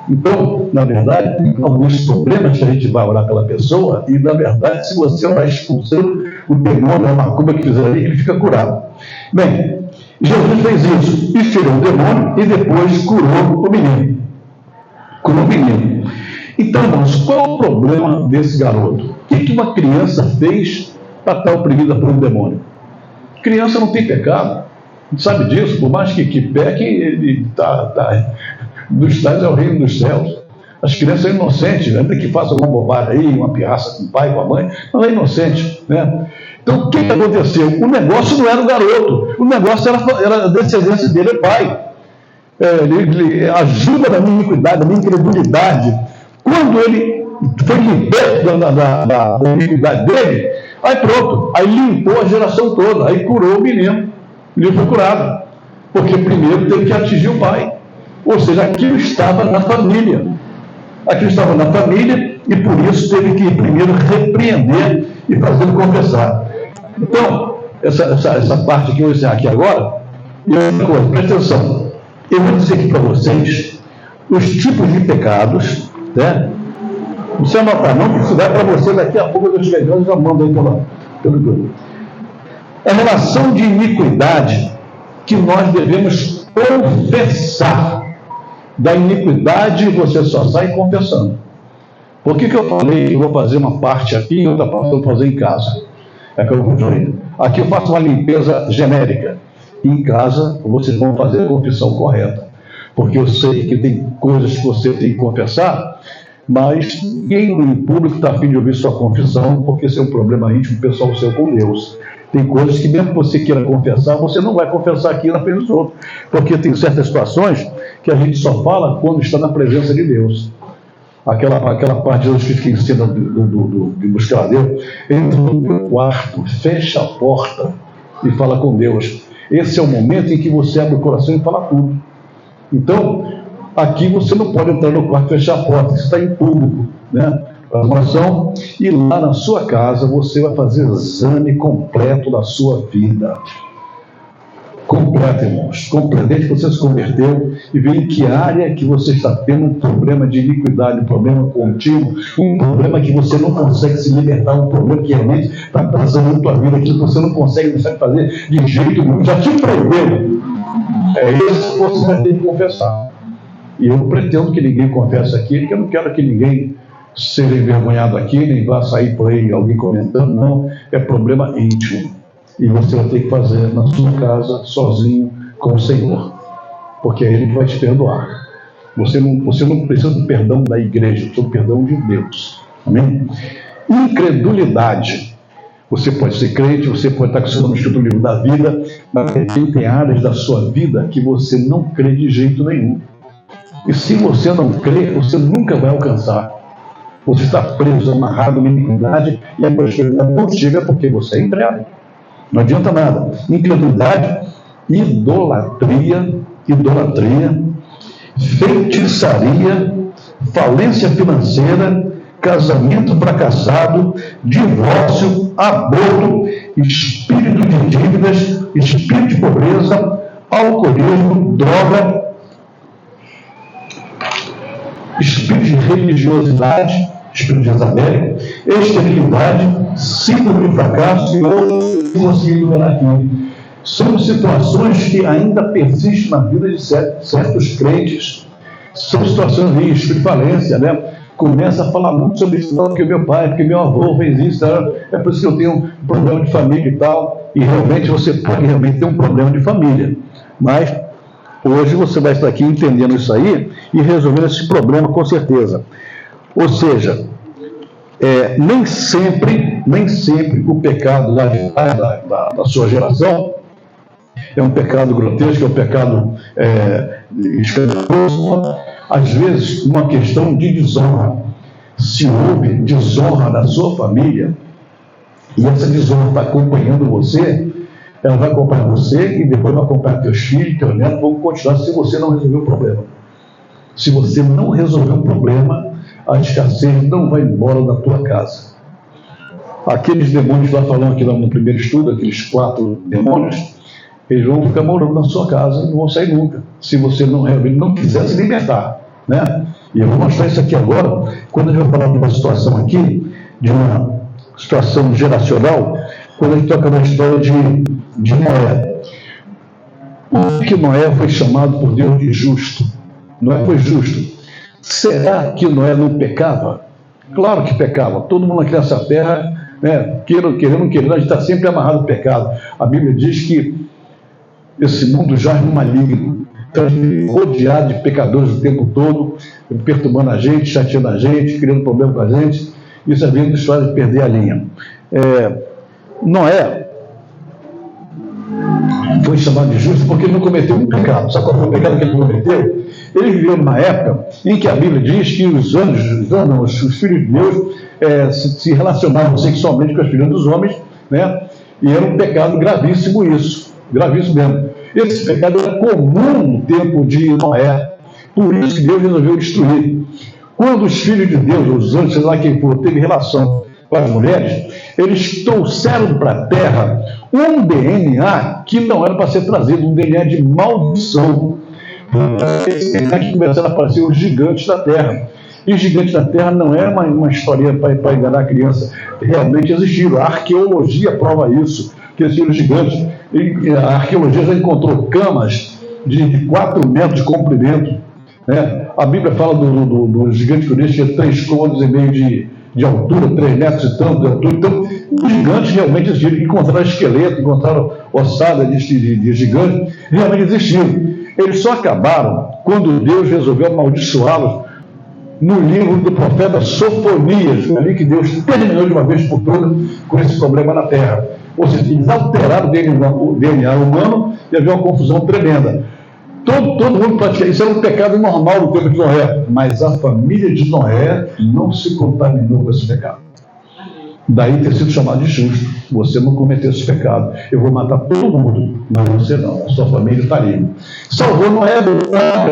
Então, na verdade, tem alguns problemas que a gente vai orar pela pessoa e, na verdade, se você vai expulsando o demônio, a macumba que fizer ali, ele fica curado. Bem, Jesus fez isso, e tirou o demônio e depois curou o menino. Então, irmãos, qual é o problema desse garoto? O que uma criança fez para estar oprimida por um demônio? Criança não tem pecado, não sabe disso, por mais que peque, ele está dos tais é o reino dos céus. As crianças são inocentes, ainda que façam uma bobagem aí, uma pirraça com o pai, com a mãe, mas é inocente, né? Então, o que aconteceu? O negócio não era o garoto, o negócio era a descendência dele, é pai. Ele ajuda na minha iniquidade, na minha incredulidade. Quando ele foi liberto da iniquidade dele, aí pronto, aí limpou a geração toda, aí curou o menino foi curado, porque primeiro teve que atingir o pai. Ou seja, aquilo estava na família. E por isso teve que primeiro repreender e fazê-lo confessar. Então, essa parte que eu vou ensinar aqui agora, e outra coisa, presta atenção. Eu vou dizer aqui para vocês os tipos de pecados, né? Não precisa anotar não, porque isso vai para você daqui a pouco, eu estiver vendo, já mando aí pelo grupo. É a relação de iniquidade que nós devemos confessar. Da iniquidade você só sai confessando. Por que eu falei que eu vou fazer uma parte aqui e outra parte eu vou fazer em casa? É que eu vou dizer. Aqui eu faço uma limpeza genérica. Em casa vocês vão fazer a confissão correta. Porque eu sei que tem coisas que você tem que confessar, mas ninguém no público está a fim de ouvir sua confissão, porque isso é um problema íntimo pessoal seu com Deus. Tem coisas que mesmo que você queira confessar, você não vai confessar aqui na frente dos outros. Porque tem certas situações que a gente só fala quando está na presença de Deus. Aquela parte de Jesus que ensina de buscar a Deus, entra no quarto, fecha a porta e fala com Deus. Esse é o momento em que você abre o coração e fala tudo. Então, aqui você não pode entrar no quarto e fechar a porta, você está em público, né? Oração, e lá na sua casa você vai fazer o exame completo da sua vida. Completo, irmãos. Completo. Desde que você se converteu e vê em que área que você está tendo um problema de iniquidade, um problema contínuo, um problema que você não consegue se libertar, um problema que realmente está atrasando na tua vida, que você não consegue fazer de jeito nenhum. Já te prendeu. É isso que você vai ter que confessar. E eu pretendo que ninguém confesse aqui, porque eu não quero que ninguém seja envergonhado aqui, nem vá sair por aí alguém comentando, não, é problema íntimo, e você vai ter que fazer na sua casa, sozinho, com o Senhor, porque Ele vai te perdoar. Você não precisa do perdão da igreja, precisa do perdão de Deus, amém? Incredulidade, você pode ser crente, você pode estar com o seu nome escrito no livro da vida, mas tem áreas da sua vida que você não crê de jeito nenhum. E se você não crê, você nunca vai alcançar. Você está preso, amarrado na iniquidade, e a prosperidade não chega porque você é incrédulo. Não adianta nada. Incredulidade, idolatria, feitiçaria, falência financeira, casamento fracassado, divórcio, aborto, espírito de dívidas, espírito de pobreza, alcoolismo, droga, espírito de religiosidade, espírito de Jezabel, esterilidade, síndrome de fracasso e outros que você enumerar aqui. São situações que ainda persistem na vida de certos crentes. São situações de espírito de falência, né? Começa a falar muito sobre isso, porque meu pai, porque meu avô fez isso, é por isso que eu tenho um problema de família e tal. E realmente você pode realmente ter um problema de família. Mas hoje você vai estar aqui entendendo isso aí e resolvendo esse problema com certeza. Ou seja, nem sempre o pecado lá de trás da sua geração é um pecado grotesco, é um pecado escandaloso. Às vezes, uma questão de desonra. Se houve desonra da sua família, e essa desonra está acompanhando você, ela vai acompanhar você e depois vai acompanhar teus filhos, teus netos, vão continuar se você não resolver o problema. Se você não resolver o problema, a escassez não vai embora da tua casa. Aqueles demônios lá falando aqui no primeiro estudo, aqueles 4 demônios, eles vão ficar morando na sua casa e não vão sair nunca, se você realmente não quiser se libertar, né? E eu vou mostrar isso aqui agora, quando a gente vai falar de uma situação aqui, de uma situação geracional, quando a gente toca na história de Noé. Por que Noé foi chamado por Deus de justo? Noé foi justo. Será que Noé não pecava? Claro que pecava. Todo mundo aqui nessa terra, né, querendo, a gente está sempre amarrado ao pecado. A Bíblia diz que esse mundo jaz no maligno, então, rodeado de pecadores o tempo todo, perturbando a gente, chateando a gente, criando problema com a gente. Isso às vezes nos faz perder a linha. Noé foi chamado de justo porque ele não cometeu um pecado. Sabe qual foi o pecado que ele cometeu? Ele viveu numa época em que a Bíblia diz que os filhos de Deus se relacionavam sexualmente com as filhas dos homens, né? E era um pecado gravíssimo isso, gravíssimo mesmo. Esse pecado era comum no tempo de Noé, por isso que Deus resolveu destruir. Quando os filhos de Deus, os anjos, sei lá quem for, teve relação com as mulheres, eles trouxeram para a terra um DNA que não era para ser trazido, um DNA de maldição. Esse DNA que começaram a aparecer os gigantes da terra. E os gigantes da terra não é uma historinha para enganar a criança, realmente existiram. A arqueologia prova isso, que existiram gigantes. E a arqueologia já encontrou camas de 4 metros de comprimento, né? A Bíblia fala do gigante que tinha 3,5 km de altura, 3 metros e tanto de altura. Então, os gigantes realmente existiram. Encontraram esqueleto, encontraram ossada de gigantes, realmente existiram. Eles só acabaram quando Deus resolveu amaldiçoá-los no livro do profeta Sofonias, ali que Deus terminou de uma vez por todas com esse problema na terra. Ou seja, eles alteraram o DNA humano e havia uma confusão tremenda. Todo mundo praticava. Isso era um pecado normal no tempo de Noé, mas a família de Noé não se contaminou com esse pecado. Daí ter sido chamado de justo. Você não cometeu esse pecado. Eu vou matar todo mundo, mas você não. A sua família está livre. Salvou Noé,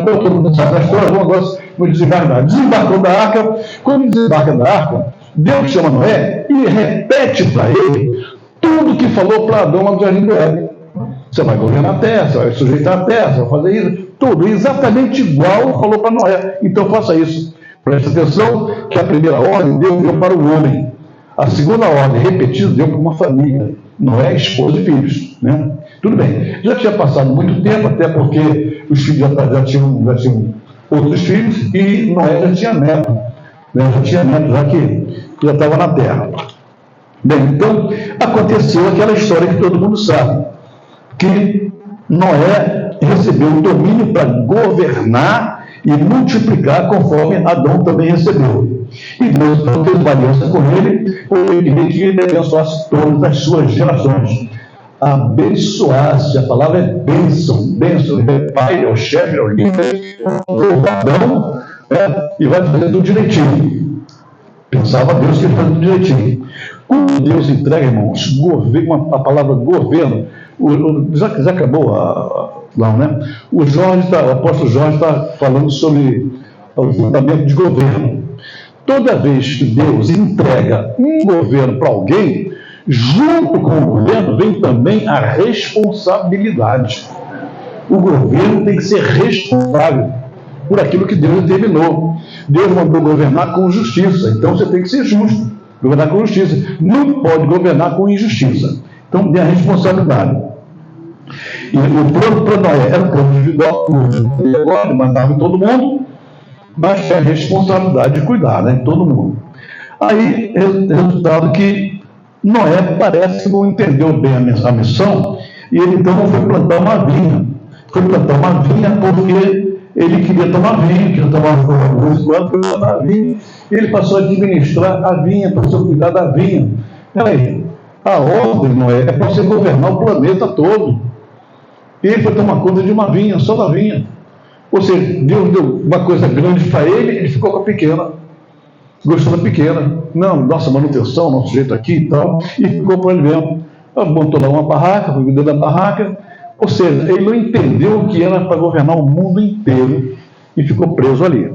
todo mundo sabe a história, vamos desembarcar. Desembarcou da arca. Quando desembarca da arca, Deus chama Noé e repete para ele tudo que falou para Adão lá no jardim do Éden. Você vai governar a terra, você vai sujeitar a terra, você vai fazer isso, tudo exatamente igual falou para Noé. Então faça isso. Preste atenção que a primeira ordem Deus deu para o homem. A segunda ordem, repetida, deu para uma família. Noé, esposa e filhos, né? Tudo bem. Já tinha passado muito tempo, até porque os filhos já tinham outros filhos e Noé já tinha neto. Né? Já tinha neto, já que já estava na terra. Bem, então aconteceu aquela história que todo mundo sabe, que Noé recebeu o domínio para governar e multiplicar conforme Adão também recebeu. E Deus fez uma aliança com ele, porque ele queria que ele abençoasse todas as suas gerações. abençoasse, a palavra é bênção, bênção, é pai, é o chefe, é o líder, é o ladrão, e vai fazer tudo direitinho. Pensava Deus que ele fazia tudo direitinho. Quando Deus entrega, irmãos, a palavra governo, já acabou não, né? O apóstolo Jorge está falando sobre o fundamento de governo. Toda vez que Deus entrega um governo para alguém, junto com o governo vem também a responsabilidade. O governo tem que ser responsável por aquilo que Deus determinou. Deus mandou governar com justiça, então você tem que ser justo, governar com justiça. Não pode governar com injustiça. Então tem a responsabilidade. E o plano para Noé era um plano individual, ele mandava em todo mundo, mas é a responsabilidade de cuidar, né, de todo mundo. Aí, resultado que Noé parece que não entendeu bem a missão, e ele então foi plantar uma vinha. Foi plantar uma vinha porque ele queria tomar vinho, queria tomar vinho, foi plantar a vinha, e ele passou a administrar a vinha, passou a cuidar da vinha. Peraí, a ordem, Noé, é para você governar o planeta todo. E ele foi tomar conta de uma vinha, só da vinha. Ou seja, Deus deu uma coisa grande para ele, ele ficou com a pequena. Gostou da pequena. Não, nossa manutenção, nosso jeito aqui e tal. E ficou para ele mesmo. Montou lá uma barraca, foi cuidando da barraca. Ou seja, ele não entendeu o que era para governar o mundo inteiro e ficou preso ali.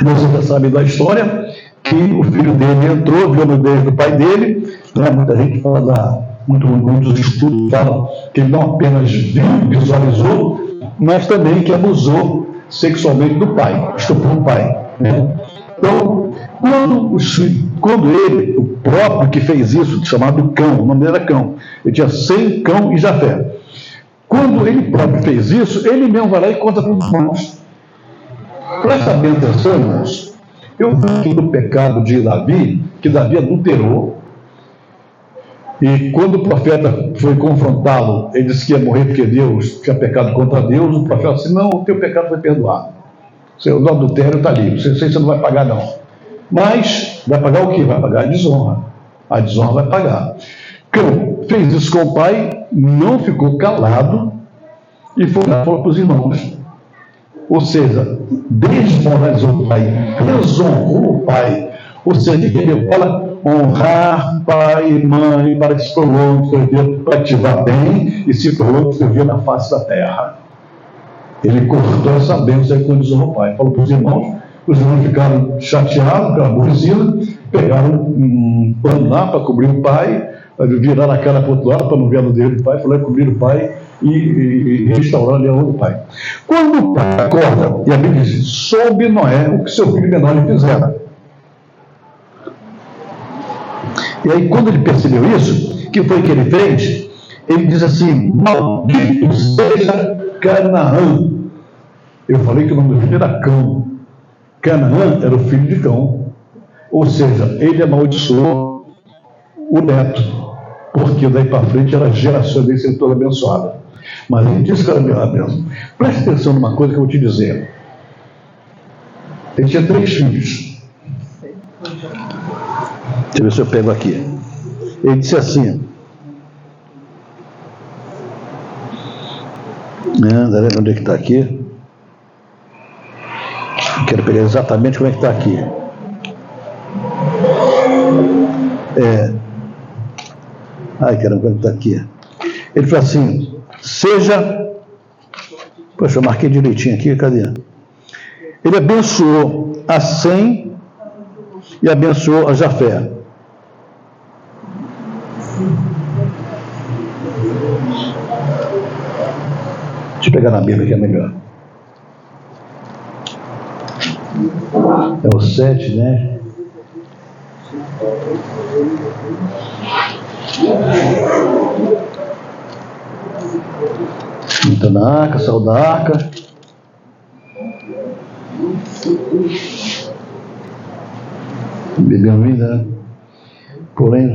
Vocês já sabem da história que o filho dele entrou, viu a nudez do pai dele. Né? Muita gente fala muitos estudos falam que ele não apenas viu, visualizou, mas também que abusou sexualmente do pai, estuprou o pai. Né? Então, quando ele, o próprio que fez isso, chamado Cão, o nome dele era Cão, ele tinha Sem, Cão e Jafé. Quando ele próprio fez isso, ele mesmo vai lá e conta para os irmãos. Presta bem atenção, irmãos. Eu vi do pecado de Davi, que Davi adulterou. E quando o profeta foi confrontá-lo, ele disse que ia morrer porque Deus tinha pecado contra Deus. O profeta disse: não, o teu pecado foi perdoado. O adultério está ali, você não vai pagar não. Mas vai pagar o quê? Vai pagar a desonra. A desonra vai pagar. Cão fez isso com o pai, não ficou calado e foi lá para os irmãos. Ou seja, desmoralizou o pai, desonrou o pai. Ou seja, ele fala honrar pai e mãe para que se prolongue seu dia, para ativar bem e se prolongue seu dia na face da terra. Ele cortou essa bênção aí quando desonrou o pai. Falou para os irmãos ficaram chateados, ficaram aborrecidos, pegaram um pano lá para cobrir o pai, viraram a cara para o outro lado para não ver a nudez do pai, falaram cobrir o pai e restauraram a honra do pai. Quando o pai acorda, e a Bíblia diz: soube Noé o que seu filho menor lhe fizera. E aí, quando ele percebeu isso, o que foi que ele fez? Ele diz assim: maldito seja Canaã. Eu falei que o nome do filho era Cão. Canaã era o filho de Cão. Ou seja, ele amaldiçoou o neto, porque daí para frente era geração dele sendo toda abençoada. Mas ele disse que era a bênção. Preste atenção numa coisa que eu vou te dizer. Ele tinha 3 filhos. Deixa eu ver se eu pego aqui. Ele disse assim: onde é que está aqui? Quero pegar exatamente como é que está aqui. Ai, caramba, como está aqui? Ele falou assim: seja. Poxa, eu marquei direitinho aqui, cadê? Ele abençoou a Sem e abençoou a Jafé. Deixa eu pegar na Bíblia que é melhor. É o 7, né? Entra na arca, saiu da arca. Bebeu vida, né? Porém,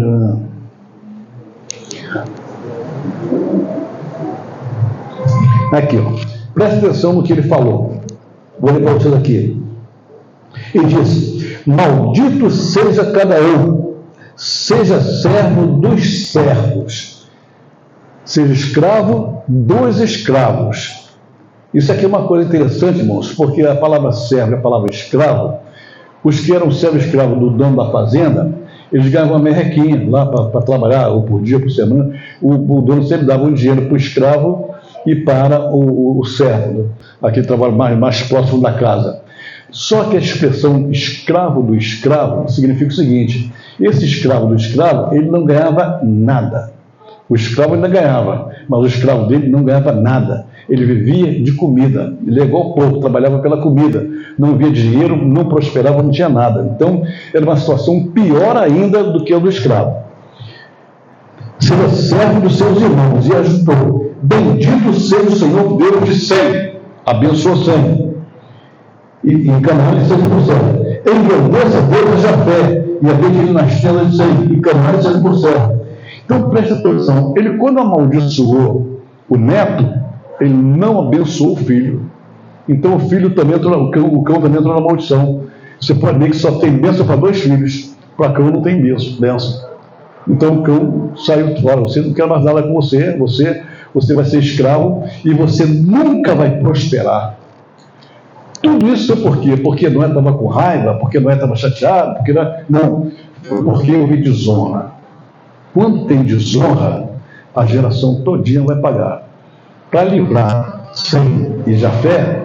aqui, ó. Presta atenção no que ele falou. Vou ler para vocês aqui. Ele disse: maldito seja Canaã, seja servo dos servos, seja escravo dos escravos. Isso aqui é uma coisa interessante, irmãos, porque a palavra servo e a palavra escravo, os que eram servo e escravo do dono da fazenda, eles ganhavam uma merrequinha lá para trabalhar, ou por dia, por semana. O dono sempre dava um dinheiro para o escravo e para o servo, aquele trabalho mais próximo da casa. Só que a expressão escravo do escravo significa o seguinte: esse escravo do escravo, ele não ganhava nada. O escravo ainda ganhava, mas o escravo dele não ganhava nada. Ele vivia de comida, ele é igual ao povo, trabalhava pela comida, não via dinheiro, não prosperava, não tinha nada. Então, era uma situação pior ainda do que a do escravo. Seja servo dos seus irmãos, e ajudou. Bendito seja o Senhor Deus de Sem, abençoou Sem, e Canaã seja por céu. Engrandeça Deus a Jafé, e habite ele nas tendas de Sem, e Canaã seja por céu. Então, preste atenção, ele quando amaldiçoou o neto, ele não abençoou o filho. Então o filho também entrou, o cão também entrou na maldição. Você pode ver que só tem bênção para 2 filhos, para cão não tem bênção. Então o cão saiu fora, você não quer mais nada com você vai ser escravo e você nunca vai prosperar. Tudo isso é por quê? Porque Noé estava com raiva, porque Noé estava chateado, porque houve desonra. Quando tem desonra, a geração todinha vai pagar. Para livrar Sem e Jafé,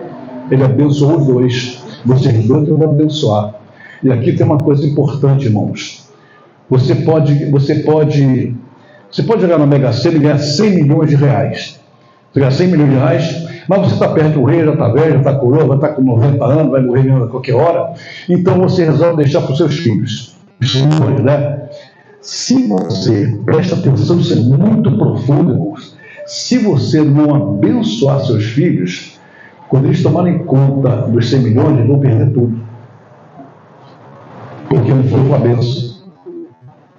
ele abençoou os 2. Vocês 2 vão abençoar. E aqui tem uma coisa importante, irmãos. Você pode jogar na Mega Sena e ganhar 100 milhões de reais. Você ganha 100 milhões de reais, mas você está perto do rei, já está velho, já está coroa, vai estar com 90 anos, vai morrer a qualquer hora. Então você resolve deixar para os seus filhos. Né? Se você, presta atenção, isso é muito profundo, irmãos. Se você não abençoar seus filhos, quando eles tomarem conta dos 100 milhões, eles vão perder tudo. Porque não foi uma bênção.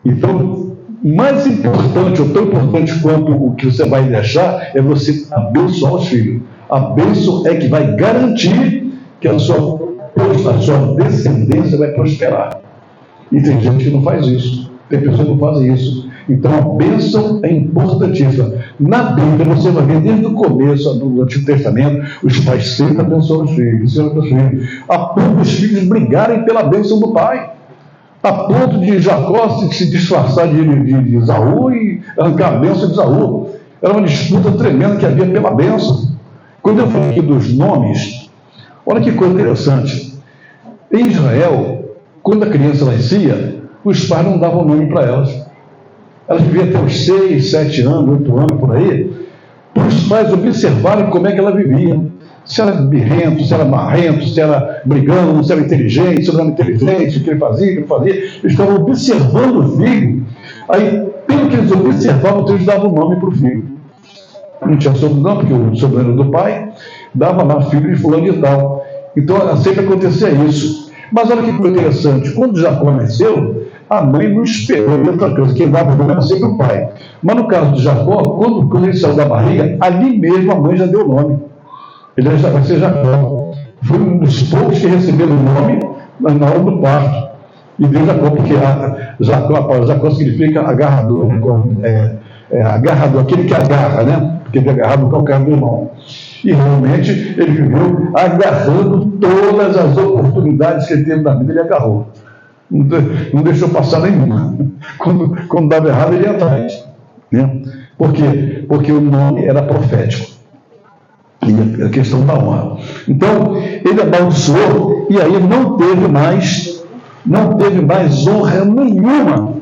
Então, mais importante, ou tão importante quanto o que você vai deixar, é você abençoar os filhos. A bênção é que vai garantir que a sua descendência vai prosperar. E tem gente que não faz isso. Tem pessoas que não fazem isso. Então a bênção é importantíssima. Na Bíblia você vai ver desde o começo do Antigo Testamento, os pais sempre abençoam os filhos, a ponto dos filhos brigarem pela bênção do pai, a ponto de Jacó se disfarçar de Esaú e arrancar a bênção de Esaú. Era uma disputa tremenda que havia pela bênção. Quando eu falei aqui dos nomes, olha que coisa interessante. Em Israel, quando a criança nascia, os pais não davam nome para elas. Elas viviam até uns 6, 7 anos, 8 anos por aí, para os pais observarem como é que ela vivia. Se era birrento, se era marrento, se era brigando, se era inteligente, se não era inteligente, o que ele fazia, o que ele fazia. Eles estavam observando o filho. Aí, pelo que eles observavam, eles davam o nome para o filho. Não tinha sobrenome, porque o sobrenome do pai dava lá filho de fulano e tal. Então, sempre acontecia isso. Mas olha que coisa interessante. Quando Jacó nasceu, a mãe não esperou outra coisa. Quem dava o nome era sempre o pai. Mas no caso de Jacó, quando ele saiu da barriga, ali mesmo a mãe já deu o nome. Ele já vai ser Jacó. Foi um dos poucos que receberam o nome na hora do parto. E deu Jacó, porque Jacó significa agarrador. Agarrador, aquele que agarra, né? Porque ele agarrado no calcanhar do irmão. E realmente ele viveu agarrando todas as oportunidades que ele teve na vida, ele agarrou. Não deixou passar nenhuma. Quando dava errado, ele ia atrás. Né? Por quê? Porque o nome era profético. E a questão da honra. Então, ele amaldiçoou e aí não teve mais honra nenhuma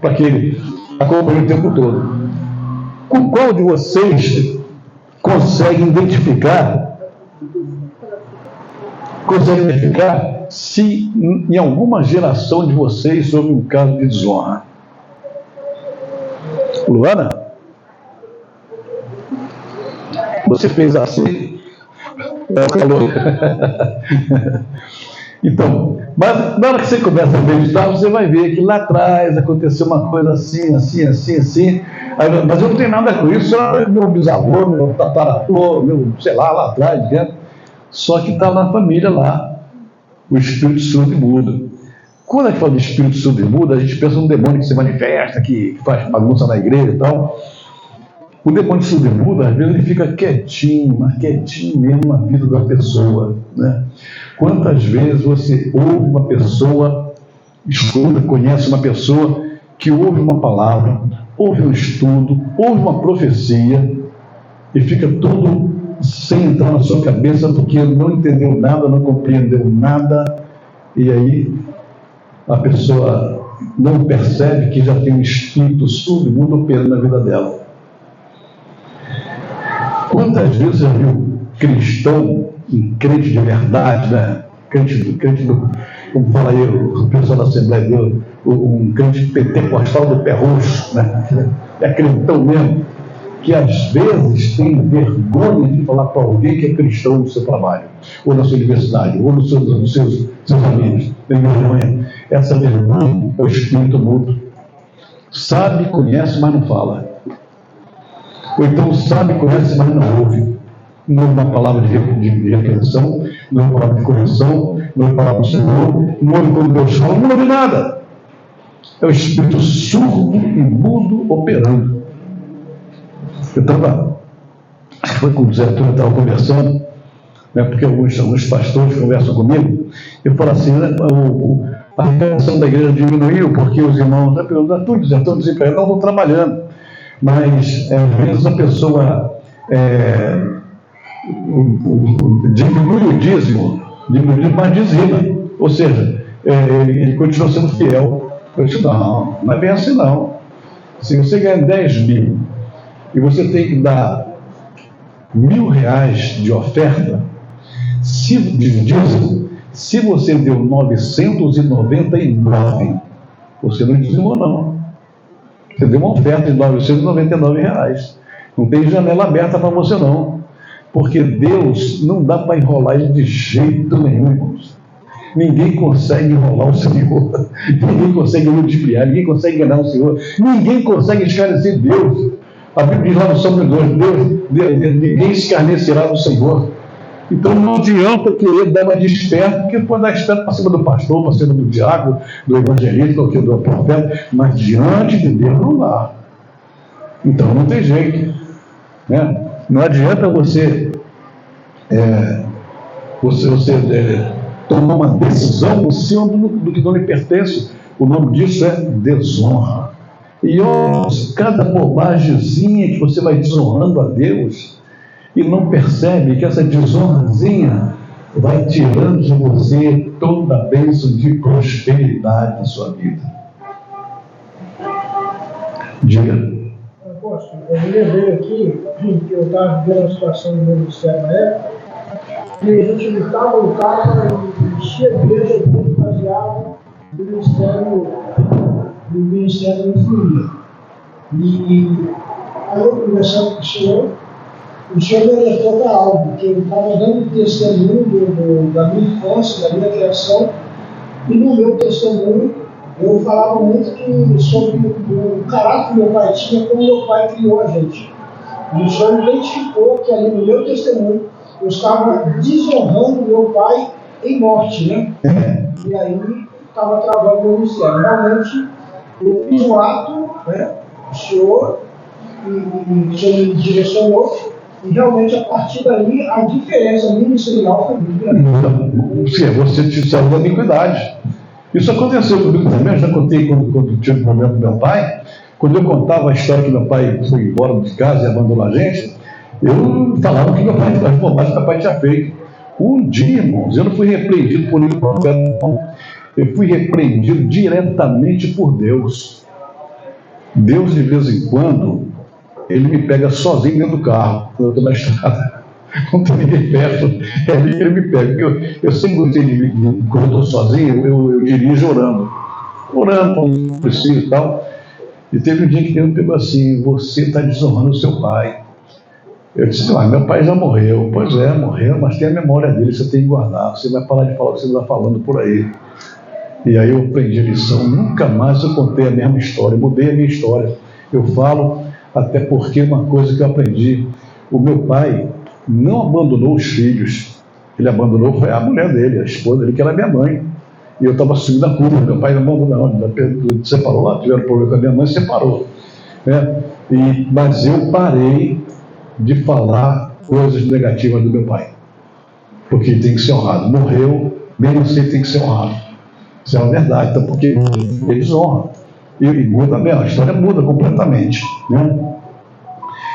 para que ele acompanhe o tempo todo. Com qual de vocês consegue identificar se em alguma geração de vocês houve um caso de desonra? Luana? Você fez assim? Então, mas na hora que você começa a meditar, você vai ver que lá atrás aconteceu uma coisa assim. Aí, mas eu não tenho nada com isso, meu bisavô, meu tataravô, lá atrás, né? Só que está na família lá. O Espírito Santo muda. Quando a gente fala de espírito surdo e mudo, a gente pensa num demônio que se manifesta, que faz bagunça na igreja e tal. O demônio surdo e mudo, às vezes, ele fica quietinho, mas quietinho mesmo na vida da pessoa, né? Quantas vezes você ouve uma pessoa, escuta, conhece uma pessoa que ouve uma palavra, ouve um estudo, ouve uma profecia e fica tudo sem entrar na sua cabeça porque não entendeu nada, não compreendeu nada, e aí a pessoa não percebe que já tem um espírito surdo e mudo operando na vida dela. Quantas vezes já viu cristão, um crente de verdade, né? Crente do, como fala aí o pessoal da Assembleia de Deus, um crente pentecostal do pé roxo, né? É crentão mesmo, que às vezes tem vergonha de falar para alguém que é cristão no seu trabalho, ou na sua universidade, ou nos seus amigos. Tem vergonha. Essa vergonha é o espírito mudo. Sabe, conhece, mas não fala. Ou então sabe, conhece, mas não ouve. Não ouve uma palavra de repreensão, não ouve uma palavra de correção, não ouve uma palavra do Senhor, não ouve quando Deus fala, não ouve nada. É o espírito surdo e mudo operando. Eu estava, acho que foi com o Zé Antônio, eu estava conversando, né, porque alguns pastores conversam comigo, eu falo assim, né, a arrecadação da igreja diminuiu porque os irmãos estão perguntando, tudo, Zé Antônio, desempregados, não estão trabalhando. Mas, às vezes, a pessoa diminui o dízimo, mas dizima. Ou seja, ele continua sendo fiel. Eu disse, não é bem assim não. Se você ganha 10 mil e você tem que dar R$1.000 de oferta, de dízimo, se você deu 999, você não dizimou não. Você deu uma oferta de R$999. Não tem janela aberta para você não. Porque Deus não dá para enrolar ele de jeito nenhum, irmãos. Ninguém consegue enrolar o Senhor. Ninguém consegue ludibriar. Ninguém consegue enganar o Senhor. Ninguém consegue escarnecer Deus. A Bíblia diz lá no Salmo 2, ninguém escarnecerá do Senhor. Então não adianta querer dar uma de esperto, porque pode dar esperto para cima do pastor, para cima do diácono, do evangelista, do profeta, mas diante de Deus não dá. Então não tem jeito, né? Não adianta você tomar uma decisão em cima do que não lhe pertence. O nome disso é desonra. E cada bobagemzinha que você vai desonrando a Deus e não percebe que essa desonrazinha vai tirando de você toda a bênção de prosperidade na sua vida. Diga. Apóstolo, eu me lembrei aqui que eu estava vivendo uma situação no meu ministério na época, e a gente lutava e enchia a igreja muito baseada no ministério não fluía. E aí eu conversando com o senhor me alertou para algo, que eu estava dando testemunho da minha infância, da minha criação, e no meu testemunho eu falava muito sobre o caráter que meu pai tinha, como meu pai criou a gente. E o senhor identificou que ali no meu testemunho eu estava desonrando meu pai em morte, né? E aí estava travando o meu ministério. Realmente, eu fiz um ato, né? O senhor me direcionou. E realmente, a partir daí, a diferença ministerial foi muito grande. Sim, você te saiu da iniquidade. Isso aconteceu comigo também. Eu já contei quando tive um problema com meu pai. Quando eu contava a história que meu pai foi embora de casa e abandonou a gente, eu falava que meu pai tinha bobagem que meu pai tinha feito. Um dia, irmãos, eu não fui repreendido por nenhum profeta, não. Eu fui repreendido diretamente por Deus. Deus, de vez em quando, ele me pega sozinho dentro do carro, quando eu estou na estrada, não tem ninguém perto, ele me pega. Eu sempre gostei quando eu estou sozinho, eu dirijo orando, como preciso e tal. E teve um dia que Deus me pegou assim: você está desonrando o seu pai. Eu disse: meu pai já morreu. Pois é, morreu, mas tem a memória dele, você tem que guardar, você vai parar de falar o que você está falando por aí. E aí eu aprendi a lição, nunca mais eu contei a mesma história, mudei a minha história. Eu falo, até porque uma coisa que eu aprendi, o meu pai não abandonou os filhos, ele abandonou foi a mulher dele, a esposa dele, que era minha mãe. E eu estava assumindo a culpa. Meu pai não separou lá, tiveram problema com a minha mãe, separou. Né? Mas eu parei de falar coisas negativas do meu pai. Porque tem que ser honrado. Morreu, mesmo assim tem que ser honrado. Isso é uma verdade, então, porque eles honram. E muda mesmo, a história muda completamente. Né?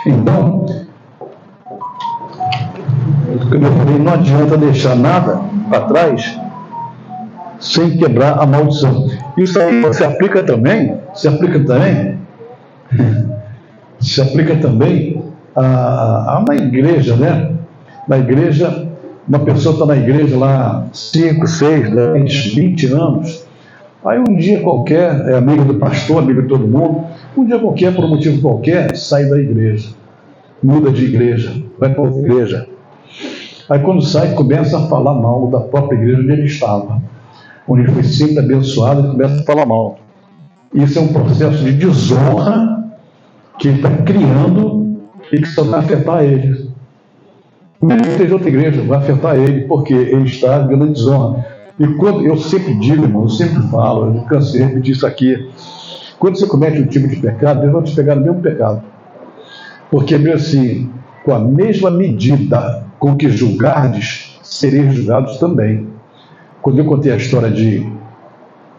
Então, como eu falei, não adianta deixar nada para trás sem quebrar a maldição. Isso aí se aplica também na igreja, né? Na igreja, uma pessoa está na igreja lá 5, 6, 10, 20 anos. Aí um dia qualquer, é amigo do pastor, amigo de todo mundo, um dia qualquer, por um motivo qualquer, sai da igreja. Muda de igreja, vai para outra igreja. Aí quando sai, começa a falar mal da própria igreja onde ele estava. Onde ele foi sempre abençoado, ele começa a falar mal. Isso é um processo de desonra que ele está criando e que só vai afetar ele. Mesmo que esteja outra igreja, vai afetar ele, porque ele está dando desonra. E quando eu sempre digo, irmão, eu sempre falo, eu cansei de repetir isso aqui, quando você comete um tipo de pecado, Deus vai te pegar no mesmo pecado. Porque, mesmo assim, com a mesma medida com que julgardes, sereis julgados também. Quando eu contei a história de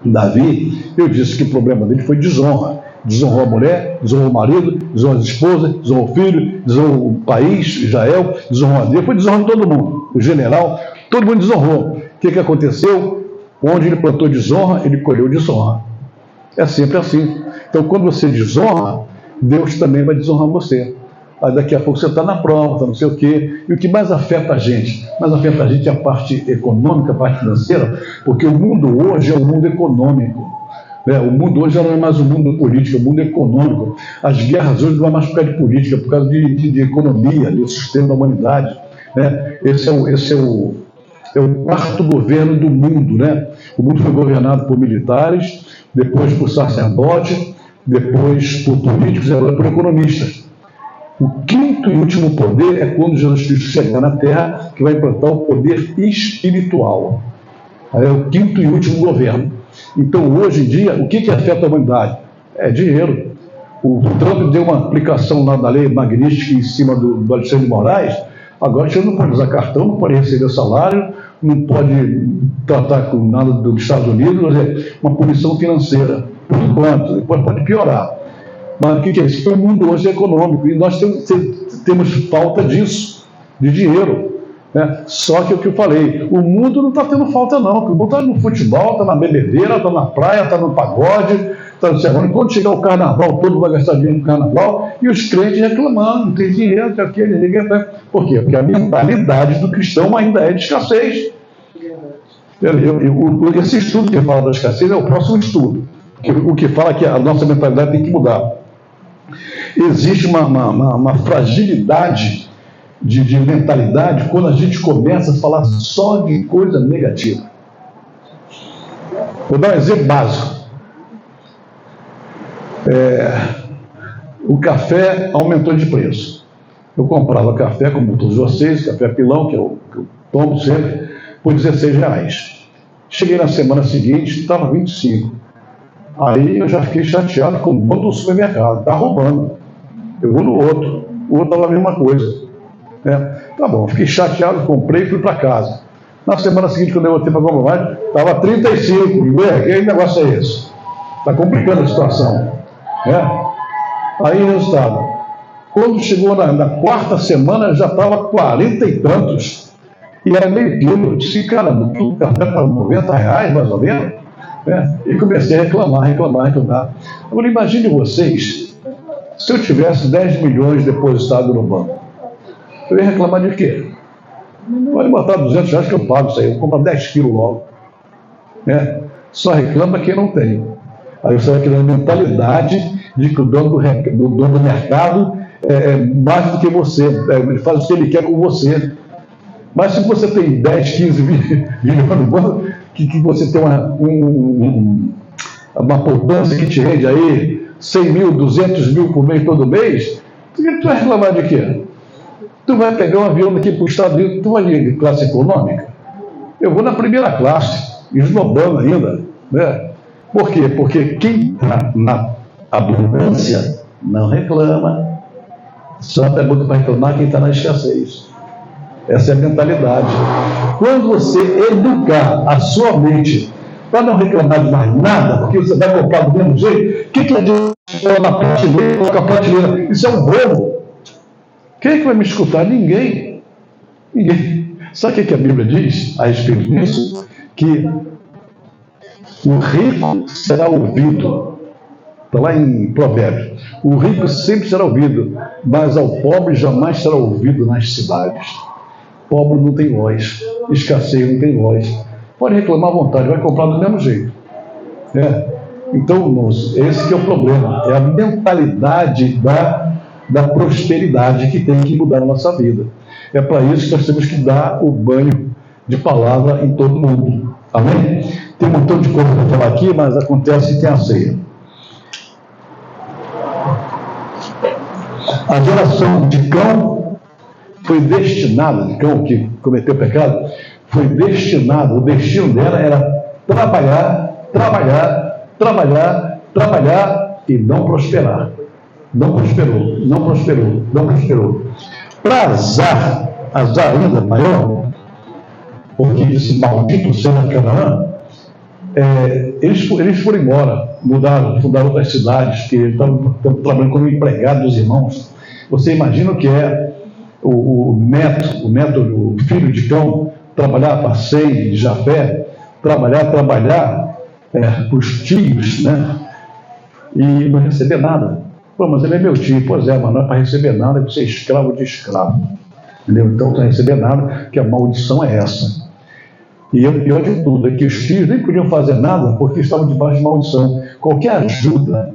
Davi, eu disse que o problema dele foi desonra. Desonrou a mulher, desonrou o marido, desonrou a esposa, desonrou o filho, desonrou o país, Israel, desonrou a Deus, foi desonrando todo mundo. O general, todo mundo desonrou. O que aconteceu? Onde ele plantou desonra, ele colheu desonra. É sempre assim. Então, quando você desonra, Deus também vai desonrar você. Aí daqui a pouco você está na prova, não sei o quê. E o que mais afeta a gente? Mais afeta a gente é a parte econômica, a parte financeira, porque o mundo hoje é um mundo econômico. Né? O mundo hoje não é mais um mundo político, é um mundo econômico. As guerras hoje não é mais por causa de política, é por causa de economia, do sistema da humanidade. Né? Esse é o quarto governo do mundo. Né? O mundo foi governado por militares, depois por sacerdotes, depois por políticos e agora por economistas. O quinto e último poder é quando Jesus Cristo chegar na Terra, que vai implantar o poder espiritual. É o quinto e último governo. Então, hoje em dia, o que afeta a humanidade? É dinheiro. O Trump deu uma aplicação lá da lei magnífica em cima do Alexandre de Moraes. Agora, você não pode usar cartão, não pode receber salário, não pode tratar com nada dos Estados Unidos, é uma punição financeira. Por enquanto, depois pode piorar. Mas o que é isso? O mundo hoje é econômico e nós temos falta disso, de dinheiro. Né? Só que o que eu falei, o mundo não está tendo falta não, o mundo está no futebol, está na bebedeira, está na praia, está no pagode, está no serrano. Quando chegar o carnaval, todo mundo vai gastar dinheiro no carnaval e os crentes reclamando, não tem dinheiro, não tem aquele, ninguém vai. Por quê? Porque a mentalidade do cristão ainda é de escassez. Esse estudo que fala da escassez é o próximo estudo. O que fala que a nossa mentalidade tem que mudar. Existe uma fragilidade de mentalidade quando a gente começa a falar só de coisa negativa. Vou dar um exemplo básico. O café aumentou de preço. Eu comprava café, como todos vocês, café pilão, que eu tomo sempre, por R$16. Cheguei na semana seguinte, estava 25. Aí eu já fiquei chateado com o dono do supermercado. Está roubando. Eu vou no outro. O outro estava a mesma coisa. Tá bom, fiquei chateado, comprei e fui para casa. Na semana seguinte, quando eu voltei para comprar, estava 35. Que negócio é esse? Está complicando a situação. Aí, resultado. Quando chegou na quarta semana, já estava 40 e tantos. E era meio quilo. Eu disse, caramba, tudo café para R$90, mais ou menos. E comecei a reclamar. Agora imagine vocês, se eu tivesse 10 milhões depositados no banco, eu ia reclamar de quê? Pode botar R$200 que eu pago isso aí, eu vou comprar 10 quilos logo. Só reclama quem não tem. Aí você vai criando a mentalidade de que o dono do mercado é mais do que você, ele faz o que ele quer com você. Mas se você tem 10, 15 milhões no banco, que você tem uma poupança que te rende aí 100 mil, 200 mil por mês todo mês, tu vai reclamar de quê? Tu vai pegar um avião daqui para os Estados Unidos, tu vai de classe econômica? Eu vou na primeira classe. esnobando ainda, né? Por quê? Porque quem está na abundância não reclama. Só pergunta para reclamar quem está na escassez. Essa é a mentalidade. Quando você educar a sua mente para não reclamar de mais nada, porque você vai comprar do mesmo jeito, o que adianta na prateleira, colocar a prateleira? Isso é um roubo. Quem é que vai me escutar? Ninguém. Ninguém. Sabe o que a Bíblia diz a respeito disso? Que o rico será ouvido. Está lá em Provérbios. O rico sempre será ouvido, mas ao pobre jamais será ouvido nas cidades. Pobre não tem voz, escassez não tem voz. Pode reclamar à vontade, vai comprar do mesmo jeito. Então, irmãos, esse que é o problema. É a mentalidade da prosperidade que tem que mudar na nossa vida. É para isso que nós temos que dar o banho de palavra em todo mundo. Amém? Tem um montão de coisa para falar aqui, mas acontece que tem a ceia. A geração de Cão foi destinada, de Cão que cometeu pecado, foi destinada, o destino dela era trabalhar, trabalhar, trabalhar, trabalhar e não prosperar. Não prosperou, não prosperou, não prosperou. Para azar ainda maior, porque disse maldito seja Canaã, eles foram embora, mudaram, fundaram outras cidades, que estavam trabalhando como empregados dos irmãos. Você imagina o que é o filho de Cão, trabalhar para Sem, de Jafé, trabalhar para os tios, né? E não receber nada. Pô, mas ele é meu tio. Pois é, mas não é para receber nada, é para ser escravo de escravo. Entendeu? Então não receber nada, que a maldição é essa. E o pior de tudo é que os tios nem podiam fazer nada porque estavam debaixo de maldição. Qualquer ajuda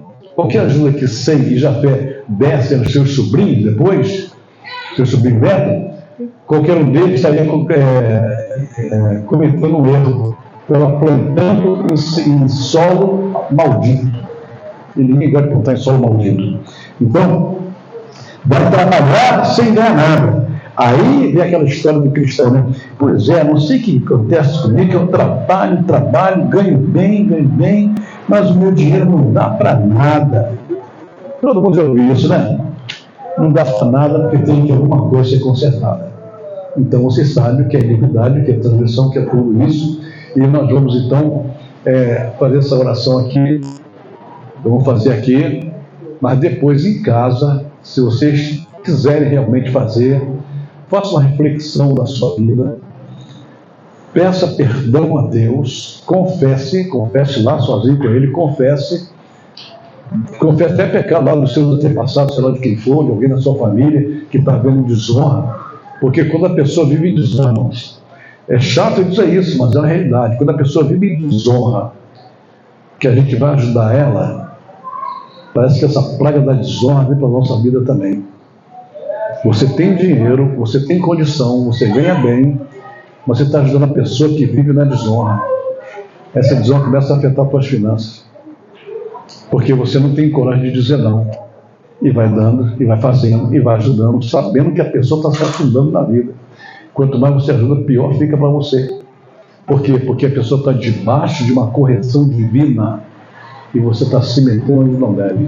que Sem e Jafé dessem aos seus sobrinhos depois, seu sobrinho Beto, qualquer um deles estaria cometendo um erro, pela plantando em solo maldito. E ninguém gosta de plantar em solo maldito. Então, vai trabalhar sem ganhar nada. Aí vem aquela história do cristão, né? Pois é, não sei o que acontece comigo, que eu trabalho, ganho bem, mas o meu dinheiro não dá para nada. Todo mundo já ouviu isso, né? Não dá para nada porque tem que alguma coisa ser consertada. Então você sabe o que é iniquidade, o que é transgressão, o que é tudo isso. E nós vamos então fazer essa oração aqui. Vamos fazer aqui, mas depois em casa, se vocês quiserem realmente fazer, faça uma reflexão da sua vida, peça perdão a Deus, confesse lá sozinho com Ele, confesse até pecado lá dos seus antepassados, sei lá de quem for, de alguém na sua família que está vendo desonra, porque quando a pessoa vive em desonra, é chato dizer isso, mas é uma realidade. Quando a pessoa vive em desonra, que a gente vai ajudar ela, parece que essa praga da desonra vem para a nossa vida também. Você tem dinheiro, você tem condição, você ganha bem, mas você está ajudando a pessoa que vive na desonra. Essa desonra começa a afetar as suas finanças, porque você não tem coragem de dizer não, e vai dando, e vai fazendo, e vai ajudando, sabendo que a pessoa está se afundando na vida. Quanto mais você ajuda, pior fica para você. Por quê? Porque a pessoa está debaixo de uma correção divina, e você está se metendo onde não deve.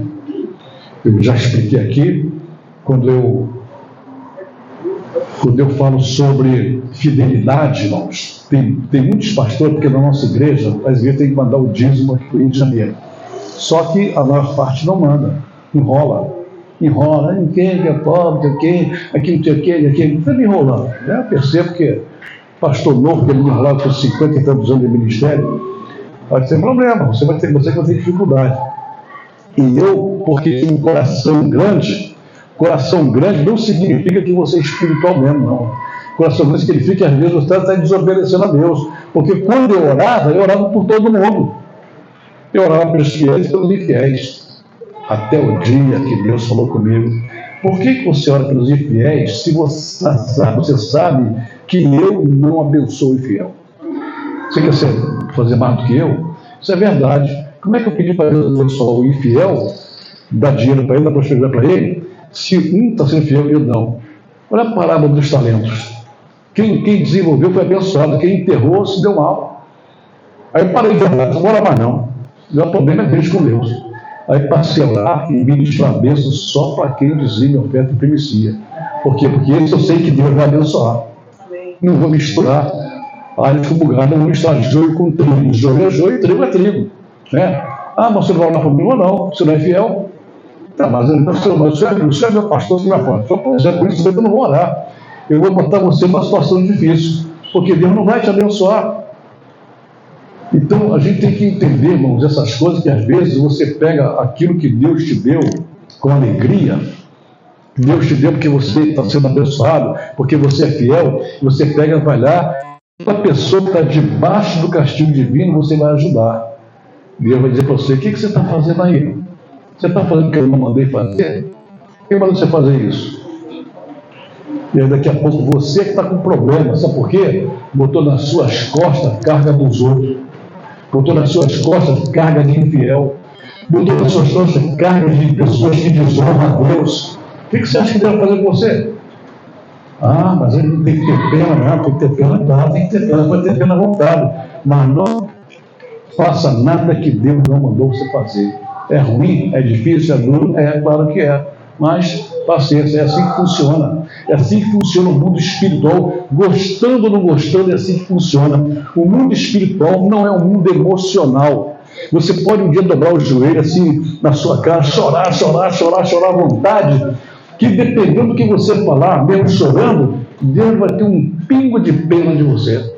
Eu já expliquei aqui, quando eu falo sobre fidelidade, irmãos, tem muitos pastores, porque na nossa igreja, as igrejas têm que mandar o dízimo aqui para o Rio de Janeiro. Só que a maior parte não manda, enrola, o que é pobre, o que, aqui não sei o que, aqui, não me enrolando. Eu percebo que pastor novo, que ele me enrolava com 50 e tantos anos de ministério, vai ter problema, você vai ter dificuldade. E eu, porque tenho um coração grande não significa que você é espiritual mesmo, não. Coração grande significa que às vezes você está desobedecendo a Deus. Porque quando eu orava por todo mundo. Eu orava pelos fiéis e pelos infiéis. Até o dia que Deus falou comigo: por que você ora pelos infiéis se você sabe que eu não abençoo o infiel? Você quer fazer mais do que eu? Isso é verdade. Como é que eu pedi para Deus abençoar o infiel, dar dinheiro para ele, dar prosperidade para ele, se um está sendo fiel e eu não? Olha a parábola dos talentos. Quem desenvolveu foi abençoado, quem enterrou se deu mal. Aí eu parei de orar, não vou orar mais não. Já estou bem na vez com Deus. Aí passei lá e ministro a bênção só para quem dizia minha oferta e primicia. Por quê? Porque esse eu sei que Deus vai abençoar. Não vou misturar alho com bugalho, não vou misturar joio com trigo. Joio é joio, trigo é trigo. Né? Ah, mas você não vai orar comigo ou não? Você não é fiel? Tá, mas você é meu pastor, você me apoia. Só por exemplo, isso eu não vou orar. Eu vou botar você numa situação difícil, porque Deus não vai te abençoar. Então, a gente tem que entender, irmãos, essas coisas que às vezes você pega aquilo que Deus te deu com alegria, Deus te deu porque você está sendo abençoado, porque você é fiel, e você pega e vai lá, a pessoa que está debaixo do castigo divino, você vai ajudar. Deus vai dizer para você, o que você está fazendo aí? Você está fazendo o que eu não mandei fazer? Quem mandou você fazer isso? E aí daqui a pouco você que está com problema, sabe por quê? Botou nas suas costas a carga dos outros. Botou nas suas costas carga de infiel. Botou nas suas costas carga de pessoas que desonram a Deus. O que você acha que Deus vai fazer com você? Ah, mas ele não tem que ter pena, não. Tem que ter pena, tá? Tem que ter pena, pode ter pena à vontade. Mas não faça nada que Deus não mandou você fazer. É ruim, é difícil, é duro, é claro que é. Mas paciência, é assim que funciona. É assim que funciona o mundo espiritual. Gostando ou não gostando, é assim que funciona. O mundo espiritual não é um mundo emocional. Você pode um dia dobrar o joelho assim na sua casa, chorar à vontade, que dependendo do que você falar, mesmo chorando, Deus vai ter um pingo de pena de você.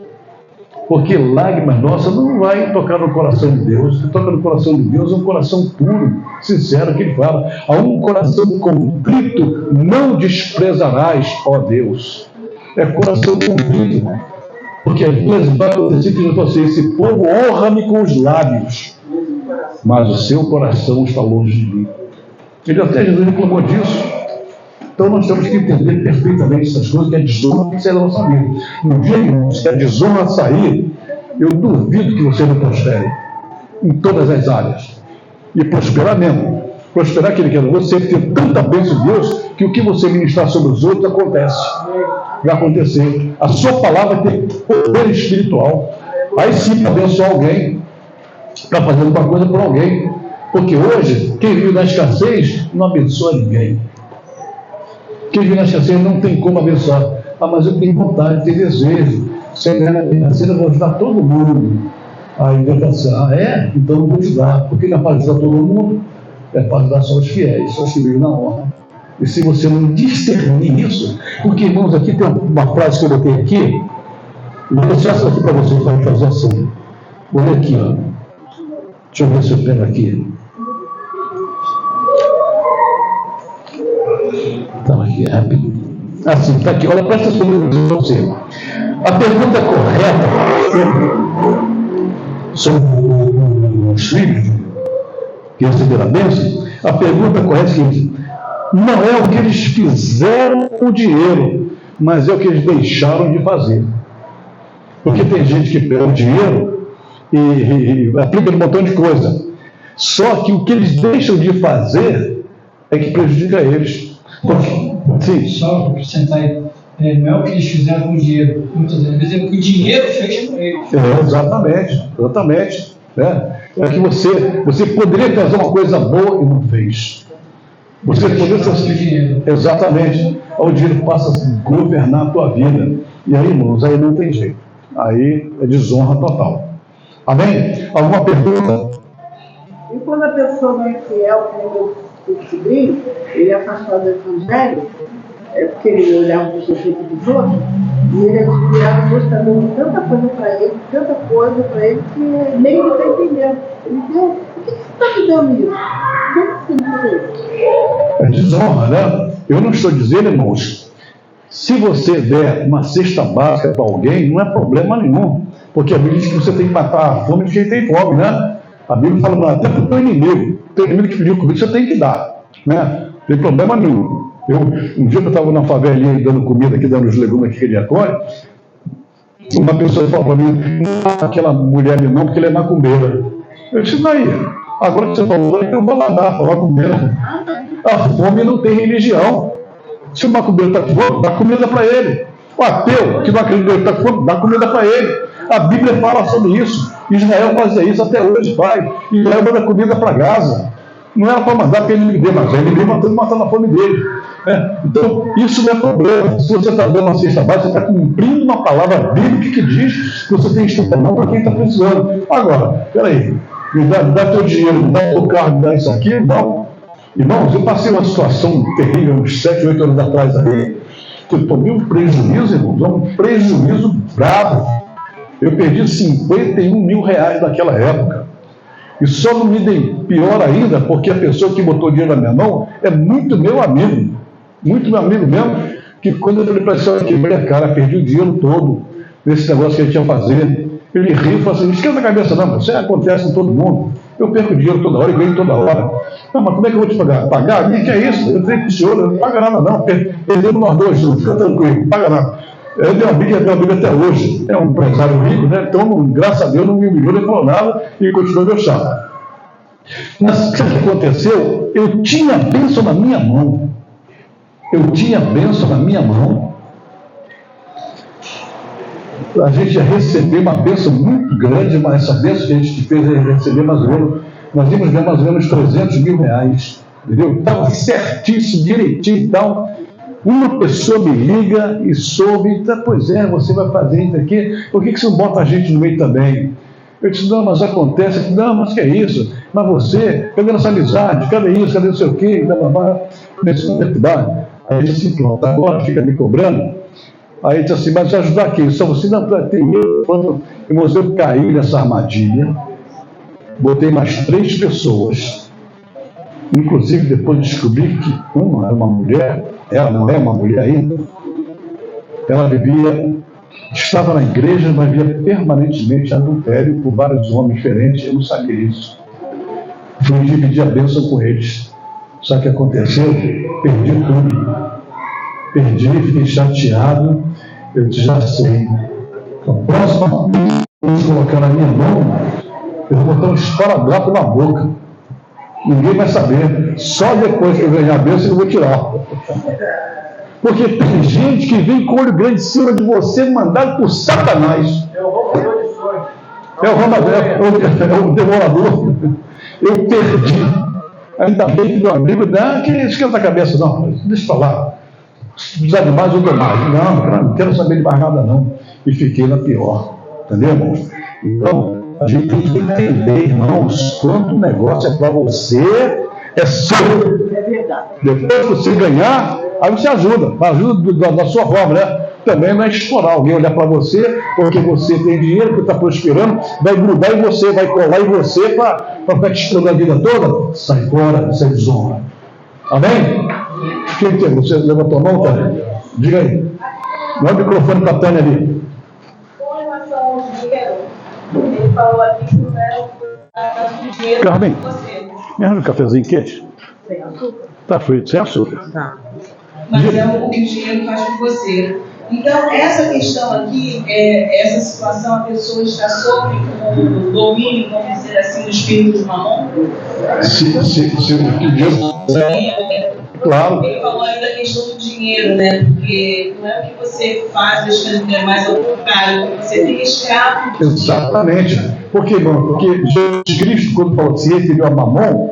Porque lágrimas nossas não vai tocar no coração de Deus. O que toca no coração de Deus é um coração puro, sincero, que ele fala. A um coração contrito não desprezarás, ó Deus. É coração contrito, irmão. Porque às vezes vai acontecer que eu assim, esse povo honra-me com os lábios, mas o seu coração está longe de mim. Ele até Jesus reclamou disso. Então nós temos que entender perfeitamente essas coisas, que a desonra tem que sair da nossa vida. No dia, irmãos, que a desonra sair, eu duvido que você não prospere em todas as áreas. E prosperar mesmo. Prosperar que ele quer. Você ter tanta bênção de Deus que o que você ministrar sobre os outros acontece. Vai acontecer. A sua palavra tem poder espiritual. Aí sim, para abençoar alguém, para fazer alguma coisa por alguém. Porque hoje, quem vive na escassez não abençoa ninguém. Quem vive na escassez não tem como abençoar. Ah, mas eu tenho vontade, tenho desejo. Se eu ganhar na financeira, eu vou ajudar todo mundo. Aí Deus vai dizer, ah, é? Então eu vou te dar. Porque não é para ajudar todo mundo, é para ajudar só os fiéis, só os que vivem na honra. E se você não discernir isso, porque, irmãos, aqui tem uma frase que eu botei aqui, vou deixar essa aqui para vocês, para fazer assim. Vou ler aqui, ó. Deixa eu ver se eu pego aqui. Então, aqui, rápido. Assim, está aqui. Olha, presta atenção para você. A pergunta correta sobre os filhos que receberam a bênção, a pergunta correta é a seguinte: não é o que eles fizeram com o dinheiro, mas é o que eles deixaram de fazer. Porque tem gente que pega o dinheiro e aplica um montão de coisa. Só que o que eles deixam de fazer é que prejudica eles. Sim. Só para acrescentar aí, não é o que eles fizeram com o dinheiro, muitas vezes é o que o dinheiro fez com eles. Exatamente. É que você poderia fazer uma coisa boa e não fez. Você poderia fazer dinheiro. Exatamente. O dinheiro passa a governar a tua vida. E aí, irmãos, aí não tem jeito. Aí é desonra total. Amém? Alguma pergunta? E quando a pessoa não é fiel, como o sobrinho, ele é afastado do evangelho, porque ele olhava para o sujeito dos outros, e ele é desviado justamente de tanta coisa para ele, que nem ele está entendendo. Ele deu, por que você está me dando isso? Por que você me deu isso? É desonra, né? Eu não estou dizendo, irmãos, se você der uma cesta básica para alguém, não é problema nenhum. Porque a Bíblia diz que você tem que matar a fome de quem tem fome, né? A Bíblia fala, até para o teu inimigo. O teu inimigo que pediu comida, você tem que dar, né? Não tem problema nenhum. Um dia que eu estava na favelinha dando comida aqui, dando os legumes aqui que ele acolhe, uma pessoa falou para mim, aquela mulher ali não, porque ele é macumbeira. Eu disse, daí, agora que você falou, eu vou lá dar, macumbeira. A fome não tem religião. Se o macumbeiro está com fome, dá comida para ele. O ateu, que não acredita que está com fome, dá comida para ele. A Bíblia fala sobre isso. Israel fazia isso até hoje, pai. Israel manda comida para Gaza. Não era para mandar para ele viver, mas ele vive matando a fome dele. Então, isso não é problema. Se você está dando uma cesta básica, você está cumprindo uma palavra bíblica que diz que você tem que estudar não para quem está precisando. Agora, peraí, me dá teu dinheiro, me dá teu carro, me dá isso aqui, não. Irmãos, eu passei uma situação terrível uns 7, 8 anos atrás aí, que eu tomei um prejuízo, irmãos, um prejuízo bravo. Eu perdi 51 mil reais naquela época. E só não me dei pior ainda, porque a pessoa que botou dinheiro na minha mão é muito meu amigo mesmo, que quando eu falei para ele, cara, perdi o dinheiro todo nesse negócio que a gente ia fazer. Ele riu e falou assim, não esquenta a cabeça não, isso acontece com todo mundo. Eu perco dinheiro toda hora e ganho toda hora. Não, mas como é que eu vou te pagar? Pagar? O que é isso? Eu entrei com o senhor, não paga nada não. Perdemos nós dois, fica tranquilo, não paga nada. Eu tenho uma amiga até hoje, é um empresário rico, né? Então, graças a Deus, não me humilhou, nem falou nada e continuou meu chá. Mas o que aconteceu? Eu tinha a bênção na minha mão. A gente ia receber uma bênção muito grande, mas essa bênção que a gente fez é receber mais ou menos, nós íamos ganhar mais ou menos 300 mil reais. Entendeu? Estava certíssimo, direitinho e tal. Uma pessoa me liga e soube, pois é, você vai fazer isso aqui, por que você não bota a gente no meio também? Eu disse, não, mas acontece, não, mas que é isso? Mas você, cadê nossa amizade? Cadê isso? Cadê não sei o quê? Nesse aí ele disse, pronto, agora fica me cobrando. Aí ele disse assim, mas ajudar aqui, só você não tem medo. Quando eu caí nessa armadilha, botei mais 3 pessoas. Inclusive, depois descobri que uma era uma mulher, ela não é uma mulher ainda. Ela estava na igreja, mas vivia permanentemente adultério por vários homens diferentes. Eu não sabia isso. Fui dividir a bênção com eles. Sabe o que aconteceu? Perdi tudo. Fiquei chateado. Eu disse, já sei. A próxima vez que eu colocar na minha mão, eu vou botar um esparadrapo na boca. Ninguém vai saber. Só depois que eu ganhar a bênção eu vou tirar. Porque tem gente que vem com o olho grande em cima de você, mandado por Satanás. É o devorador. Eu perdi. Ainda bem que meu amigo, não, que esquenta a cabeça, não. Deixa eu falar. Se precisar de mais, eu dou mais. Não quero saber de mais nada, não. E fiquei na pior. Entendeu, irmão? Então, a gente tem que entender, irmãos, quando o negócio é para você, é seu. É verdade. Depois que você ganhar, aí você ajuda da sua forma, né? Também não é explorar alguém olhar para você, porque você tem dinheiro, que está prosperando, vai grudar em você, vai colar em você para ficar te explorando a vida toda. Sai fora, isso é desonra. Amém? Quem tem? Você levantou a mão, Tânia? Diga aí. Dá o microfone para a Tânia ali. Com relação ao dinheiro, ele falou aqui que não era o dinheiro Carmen, com você. me arranja um cafezinho quente? Sem açúcar. Tá frito, sem açúcar. Tá. Mas é o que o dinheiro faz com você. Então, essa questão aqui, essa situação, a pessoa está sob o domínio, vamos dizer assim, do espírito de Mamon? Se o dinheiro... Claro. Ele falou aí da questão do dinheiro, né? Porque não é o que você faz deixando dinheiro, mas ao contrário, você tem escravo. Exatamente. Por quê, irmão? Porque Jesus Cristo, quando falou assim, recebeu a Mamon,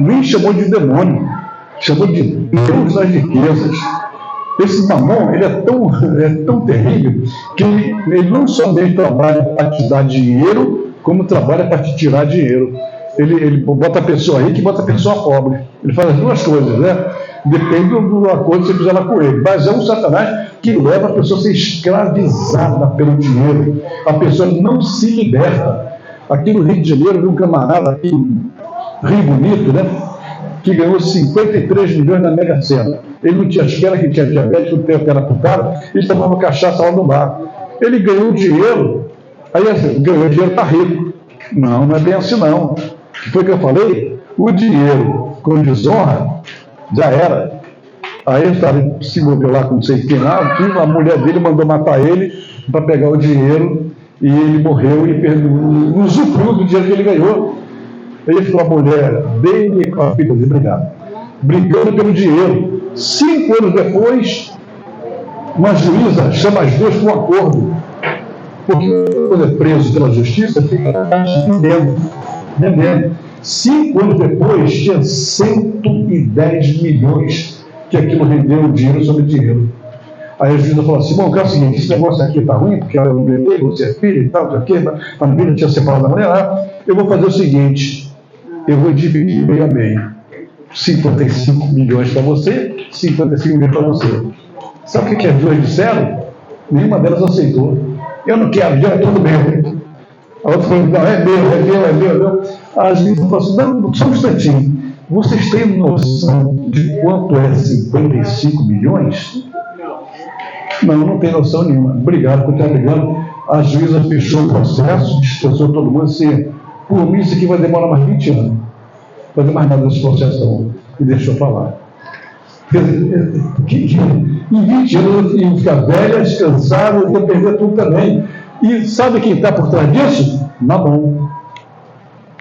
nem chamou de demônio, chamou de Deus das riquezas. Esse Mamon, ele é tão terrível que ele não somente trabalha para te dar dinheiro, como trabalha para te tirar dinheiro. Ele bota a pessoa rica e bota a pessoa pobre. Ele faz as duas coisas, né? Depende do acordo que você fizer lá com ele. Mas é um Satanás que leva a pessoa a ser escravizada pelo dinheiro. A pessoa não se liberta. Aqui no Rio de Janeiro, vi um camarada aqui, Rio Bonito, né? Que ganhou 53 milhões na Mega Sena. Ele não tinha esquela, que tinha diabetes, não tinha perna pro cara, ele tomava cachaça lá no bar. Ele ganhou dinheiro, aí assim, ganhou dinheiro, tá rico. Não é bem assim não. O que foi que eu falei? O dinheiro com desonra já era. Aí ele estava se envolveu lá com não sei quem lá, a mulher dele mandou matar ele para pegar o dinheiro e ele morreu e perdeu, usufruiu do dinheiro que ele ganhou. Ele falou a mulher dele com a filha dele, brigando pelo dinheiro. 5 anos depois, uma juíza chama as duas para um acordo. Porque quando é preso pela justiça, fica vendendo. 5 anos depois, tinha 110 milhões que aquilo rendeu dinheiro sobre dinheiro. Aí a juíza falou assim: bom, é o seguinte, esse negócio aqui está ruim, porque ela não bebê, você é filho e tal, não sei o quê, a família tinha separado da mulher. Eu vou fazer o seguinte: eu vou dividir meio a meio. 55 milhões para você, 55 milhões para você. Sabe o que as duas disseram? Nenhuma delas aceitou. Eu não quero, já é todo meu. A outra falou: não, é meu. A juíza falou assim: não, só um instantinho. Vocês têm noção de quanto é 55 milhões? Não tem noção nenhuma. Obrigado por estar ligando. A juíza fechou o processo, dispensou todo mundo. Assim, por mim, isso aqui vai demorar mais 20 anos. Não vai fazer mais nada nesse processo, não. E deixou falar. Em 20 anos eu ia ficar velha, descansada, eu ia perder tudo também. E sabe quem está por trás disso? Mamon.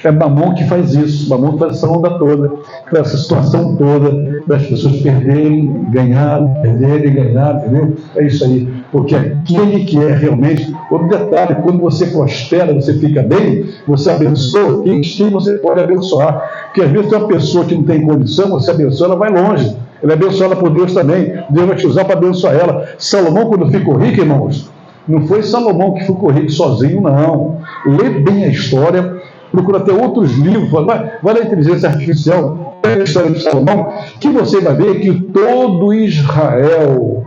É Mamon que faz isso. Mamon que faz essa onda toda, essa situação toda, das pessoas perderem, ganharem, entendeu? É isso aí. Porque aquele que é realmente. Outro detalhe: quando você prospera, você fica bem, você abençoa quem você pode abençoar. Porque às vezes tem uma pessoa que não tem condição, você abençoa, ela vai longe. Ela é abençoada por Deus também. Deus vai te usar para abençoar ela. Salomão, quando ficou rico, irmãos, não foi Salomão que ficou rico sozinho, não. Lê bem a história. Procura ter outros livros, vai na inteligência artificial, a história de Salomão, que você vai ver que todo Israel,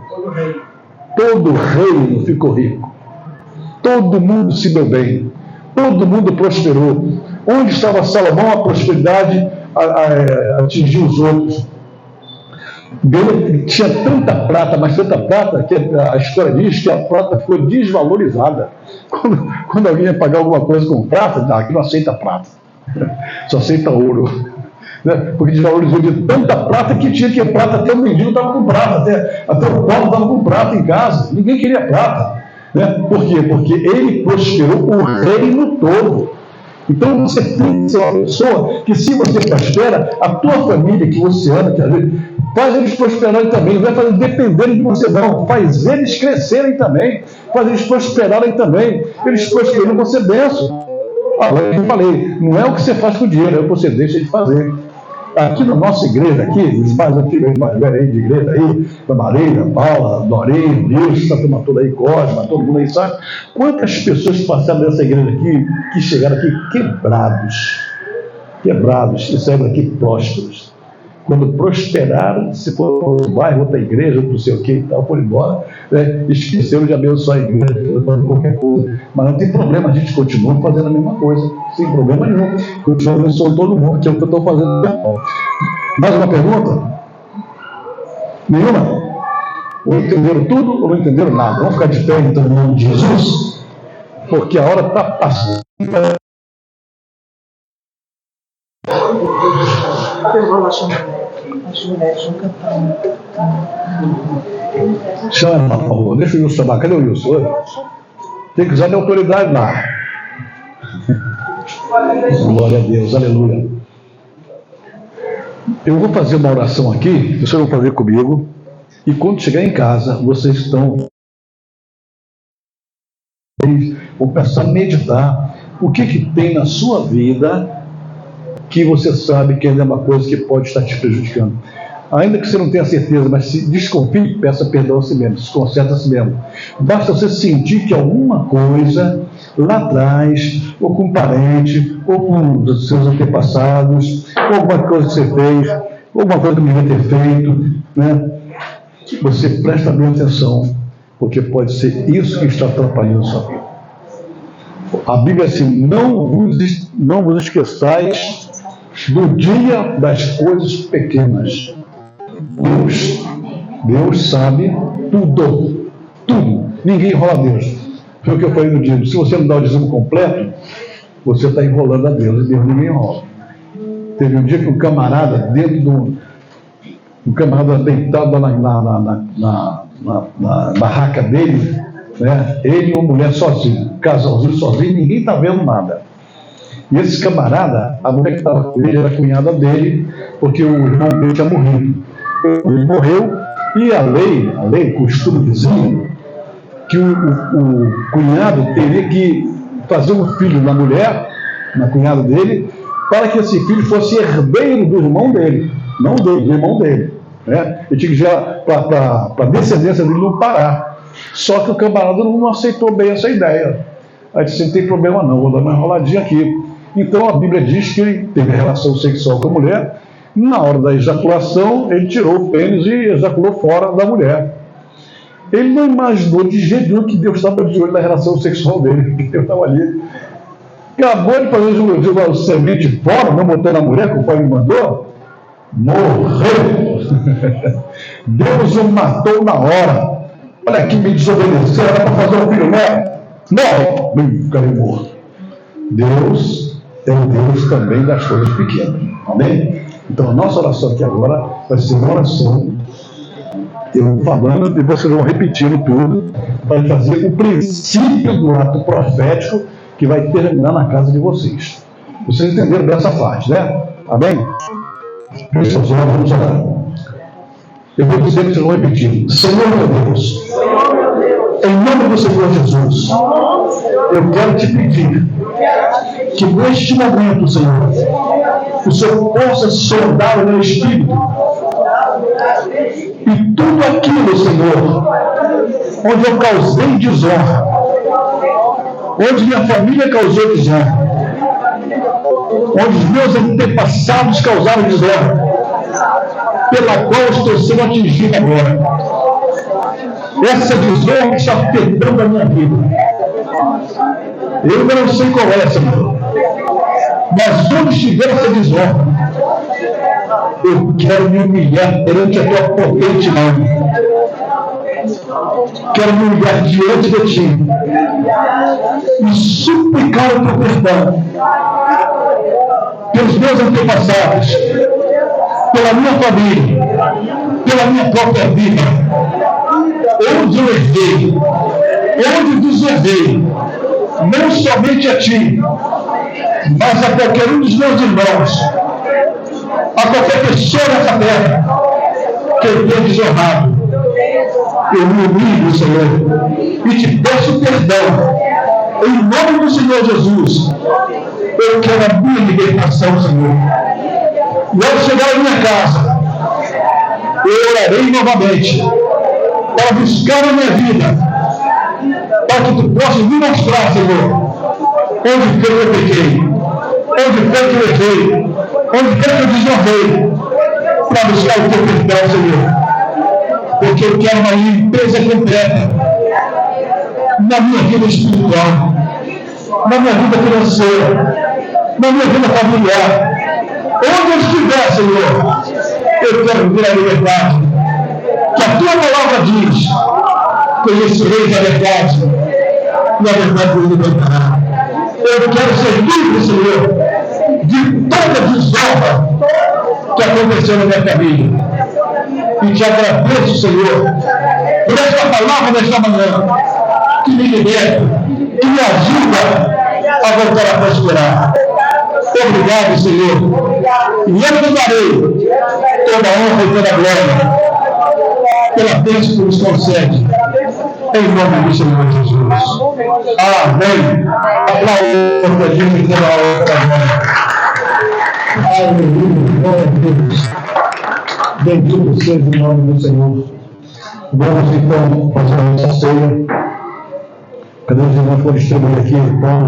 todo reino ficou rico. Todo mundo se deu bem. Todo mundo prosperou. Onde estava Salomão, a prosperidade atingiu os outros. Ele tinha tanta prata, mas tanta prata, que a história diz que a prata ficou desvalorizada. Quando alguém ia pagar alguma coisa com prata, aqui não aceita prata, só aceita ouro. Porque desvalorizou de tanta prata que tinha que prata, até o mendigo estava com prata, até o pobre estava com prata em casa, ninguém queria prata. Por quê? Porque ele prosperou o reino todo. Então você tem que ser uma pessoa que, se você prospera, a tua família que você ama, que às vezes, faz eles prosperarem também, não vai fazer dependerem de você, não, faz eles crescerem também, faz eles prosperarem também. Eles prosperam, você benção. Eu falei, não é o que você faz com o dinheiro, é o que você deixa de fazer. Aqui na nossa igreja, aqui, os mais antigos, mais velhos aí de igreja aí, da Marília, Paula, Dorinho, Nilson, essa turma toda aí, Cosma, todo mundo aí sabe. Quantas pessoas passaram nessa igreja aqui, que chegaram aqui quebrados, e saíram daqui prósperos. Quando prosperaram, se for para o bairro, outra igreja, não sei o que e tal, foram embora, esqueceram de abençoar a igreja, fazendo qualquer coisa. Mas não tem problema, a gente continua fazendo a mesma coisa, sem problema nenhum. Continua abençoando todo mundo, que é o que eu estou fazendo. Mais uma pergunta? Nenhuma? Ou entenderam tudo ou não entenderam nada? Vamos ficar de pé então, em nome de Jesus, porque a hora está passando. As mulheres vão cantando. Chama, por favor. Deixa o Wilson chamar. Cadê o Wilson? Tem que usar de autoridade lá. Glória a Deus, aleluia. Eu vou fazer uma oração aqui, vocês vão fazer comigo, e quando chegar em casa, vocês vão começar a meditar o que tem na sua vida que você sabe que ainda é uma coisa que pode estar te prejudicando. Ainda que você não tenha certeza, mas se desconfie, peça perdão a si mesmo, se conserta a si mesmo. Basta você sentir que alguma coisa lá atrás, ou com um parente, ou com os seus antepassados, ou alguma coisa que você fez, ou alguma coisa que não devia ter feito, você presta bem atenção, porque pode ser isso que está atrapalhando a sua vida. A Bíblia diz assim: não vos esqueçais do dia das coisas pequenas. Deus sabe tudo. Ninguém enrola a Deus. Foi o que eu falei no dízimo. Se você não dá o dízimo completo, você está enrolando a Deus, e Deus ninguém enrola. Teve um dia que um camarada, um camarada deitado na barraca dele, ele e uma mulher sozinho, casalzinho sozinho, ninguém está vendo nada. E esse camarada, a mulher que estava com ele era a cunhada dele, porque o irmão dele tinha morrido. Ele morreu, e a lei, costume vizinho, que o cunhado teria que fazer um filho na mulher, na cunhada dele, para que esse filho fosse herdeiro do irmão dele, não dele, do irmão dele. Né? Ele tinha que já, para a descendência dele não parar. Só que o camarada não aceitou bem essa ideia. Aí disse, não tem problema não, vou dar uma enroladinha aqui. Então a Bíblia diz que ele teve relação sexual com a mulher, na hora da ejaculação, ele tirou o pênis e ejaculou fora da mulher. Ele não imaginou de jeito nenhum que Deus estava de olho na relação sexual dele, que Deus estava ali. Acabou de fazer uma semente fora, não botou na mulher, que o pai me mandou, morreu. Deus o matou na hora. Olha aqui, me desobedeceu, era para fazer um filho, né? Não, ficarei morto. Deus é o Deus também das coisas pequenas. Amém? Então a nossa oração aqui agora vai ser uma oração. Eu vou falando e vocês vão repetindo tudo para fazer o princípio do ato profético que vai terminar na casa de vocês. Vocês entenderam dessa parte, né? Amém? Pessoal, vamos orar. Eu vou dizer que vocês vão repetir. Senhor meu Deus, em nome do Senhor Jesus, eu quero te pedir que neste momento, Senhor, o Senhor possa sondar o meu espírito e tudo aquilo, Senhor, onde eu causei desonra, onde minha família causou desonra, onde os meus antepassados causaram desonra, pela qual estou sendo atingido agora. Essa desonra está afetando a minha vida. Eu não sei qual é, Senhor, mas onde estiver essa desonra, eu quero me humilhar perante a tua potente mão. Quero me humilhar diante de ti e suplicar o teu perdão pelos meus antepassados, pela minha família, pela minha própria vida, onde eu errei, onde deserrei, não somente a ti, mas a qualquer um dos meus irmãos, a qualquer pessoa nessa terra que eu tenha desonrado. Eu me humilho, Senhor, e te peço perdão, em nome do Senhor Jesus. Eu quero a minha libertação, Senhor. E ao chegar à minha casa, eu orarei novamente para buscar a minha vida, para que tu possas me mostrar, Senhor, onde foi que eu pequei, onde foi que eu errei, onde foi que eu desonrei, para buscar o teu perdão, Senhor. Porque eu quero uma limpeza completa na minha vida espiritual, na minha vida financeira, na minha vida familiar. Onde eu estiver, Senhor, eu quero viver a liberdade que a tua palavra diz: conhecereis a verdade e a verdade vos libertará. Eu quero ser livre, Senhor, de toda desonra que aconteceu na minha família. E te agradeço, Senhor, por esta palavra nesta manhã, que me liberta e me ajuda a voltar a prosperar. Obrigado, Senhor. E eu te darei toda a honra e toda a glória pela bênção que nos concede. Em nome do Senhor Jesus. Amém. Aplausos para Jesus pela honra. Aleluia. Glória a Deus. Bendito seja o nome do Senhor. Vamos então fazer a nossa ceia. Cadê os irmãos que vão distribuir aqui o pão?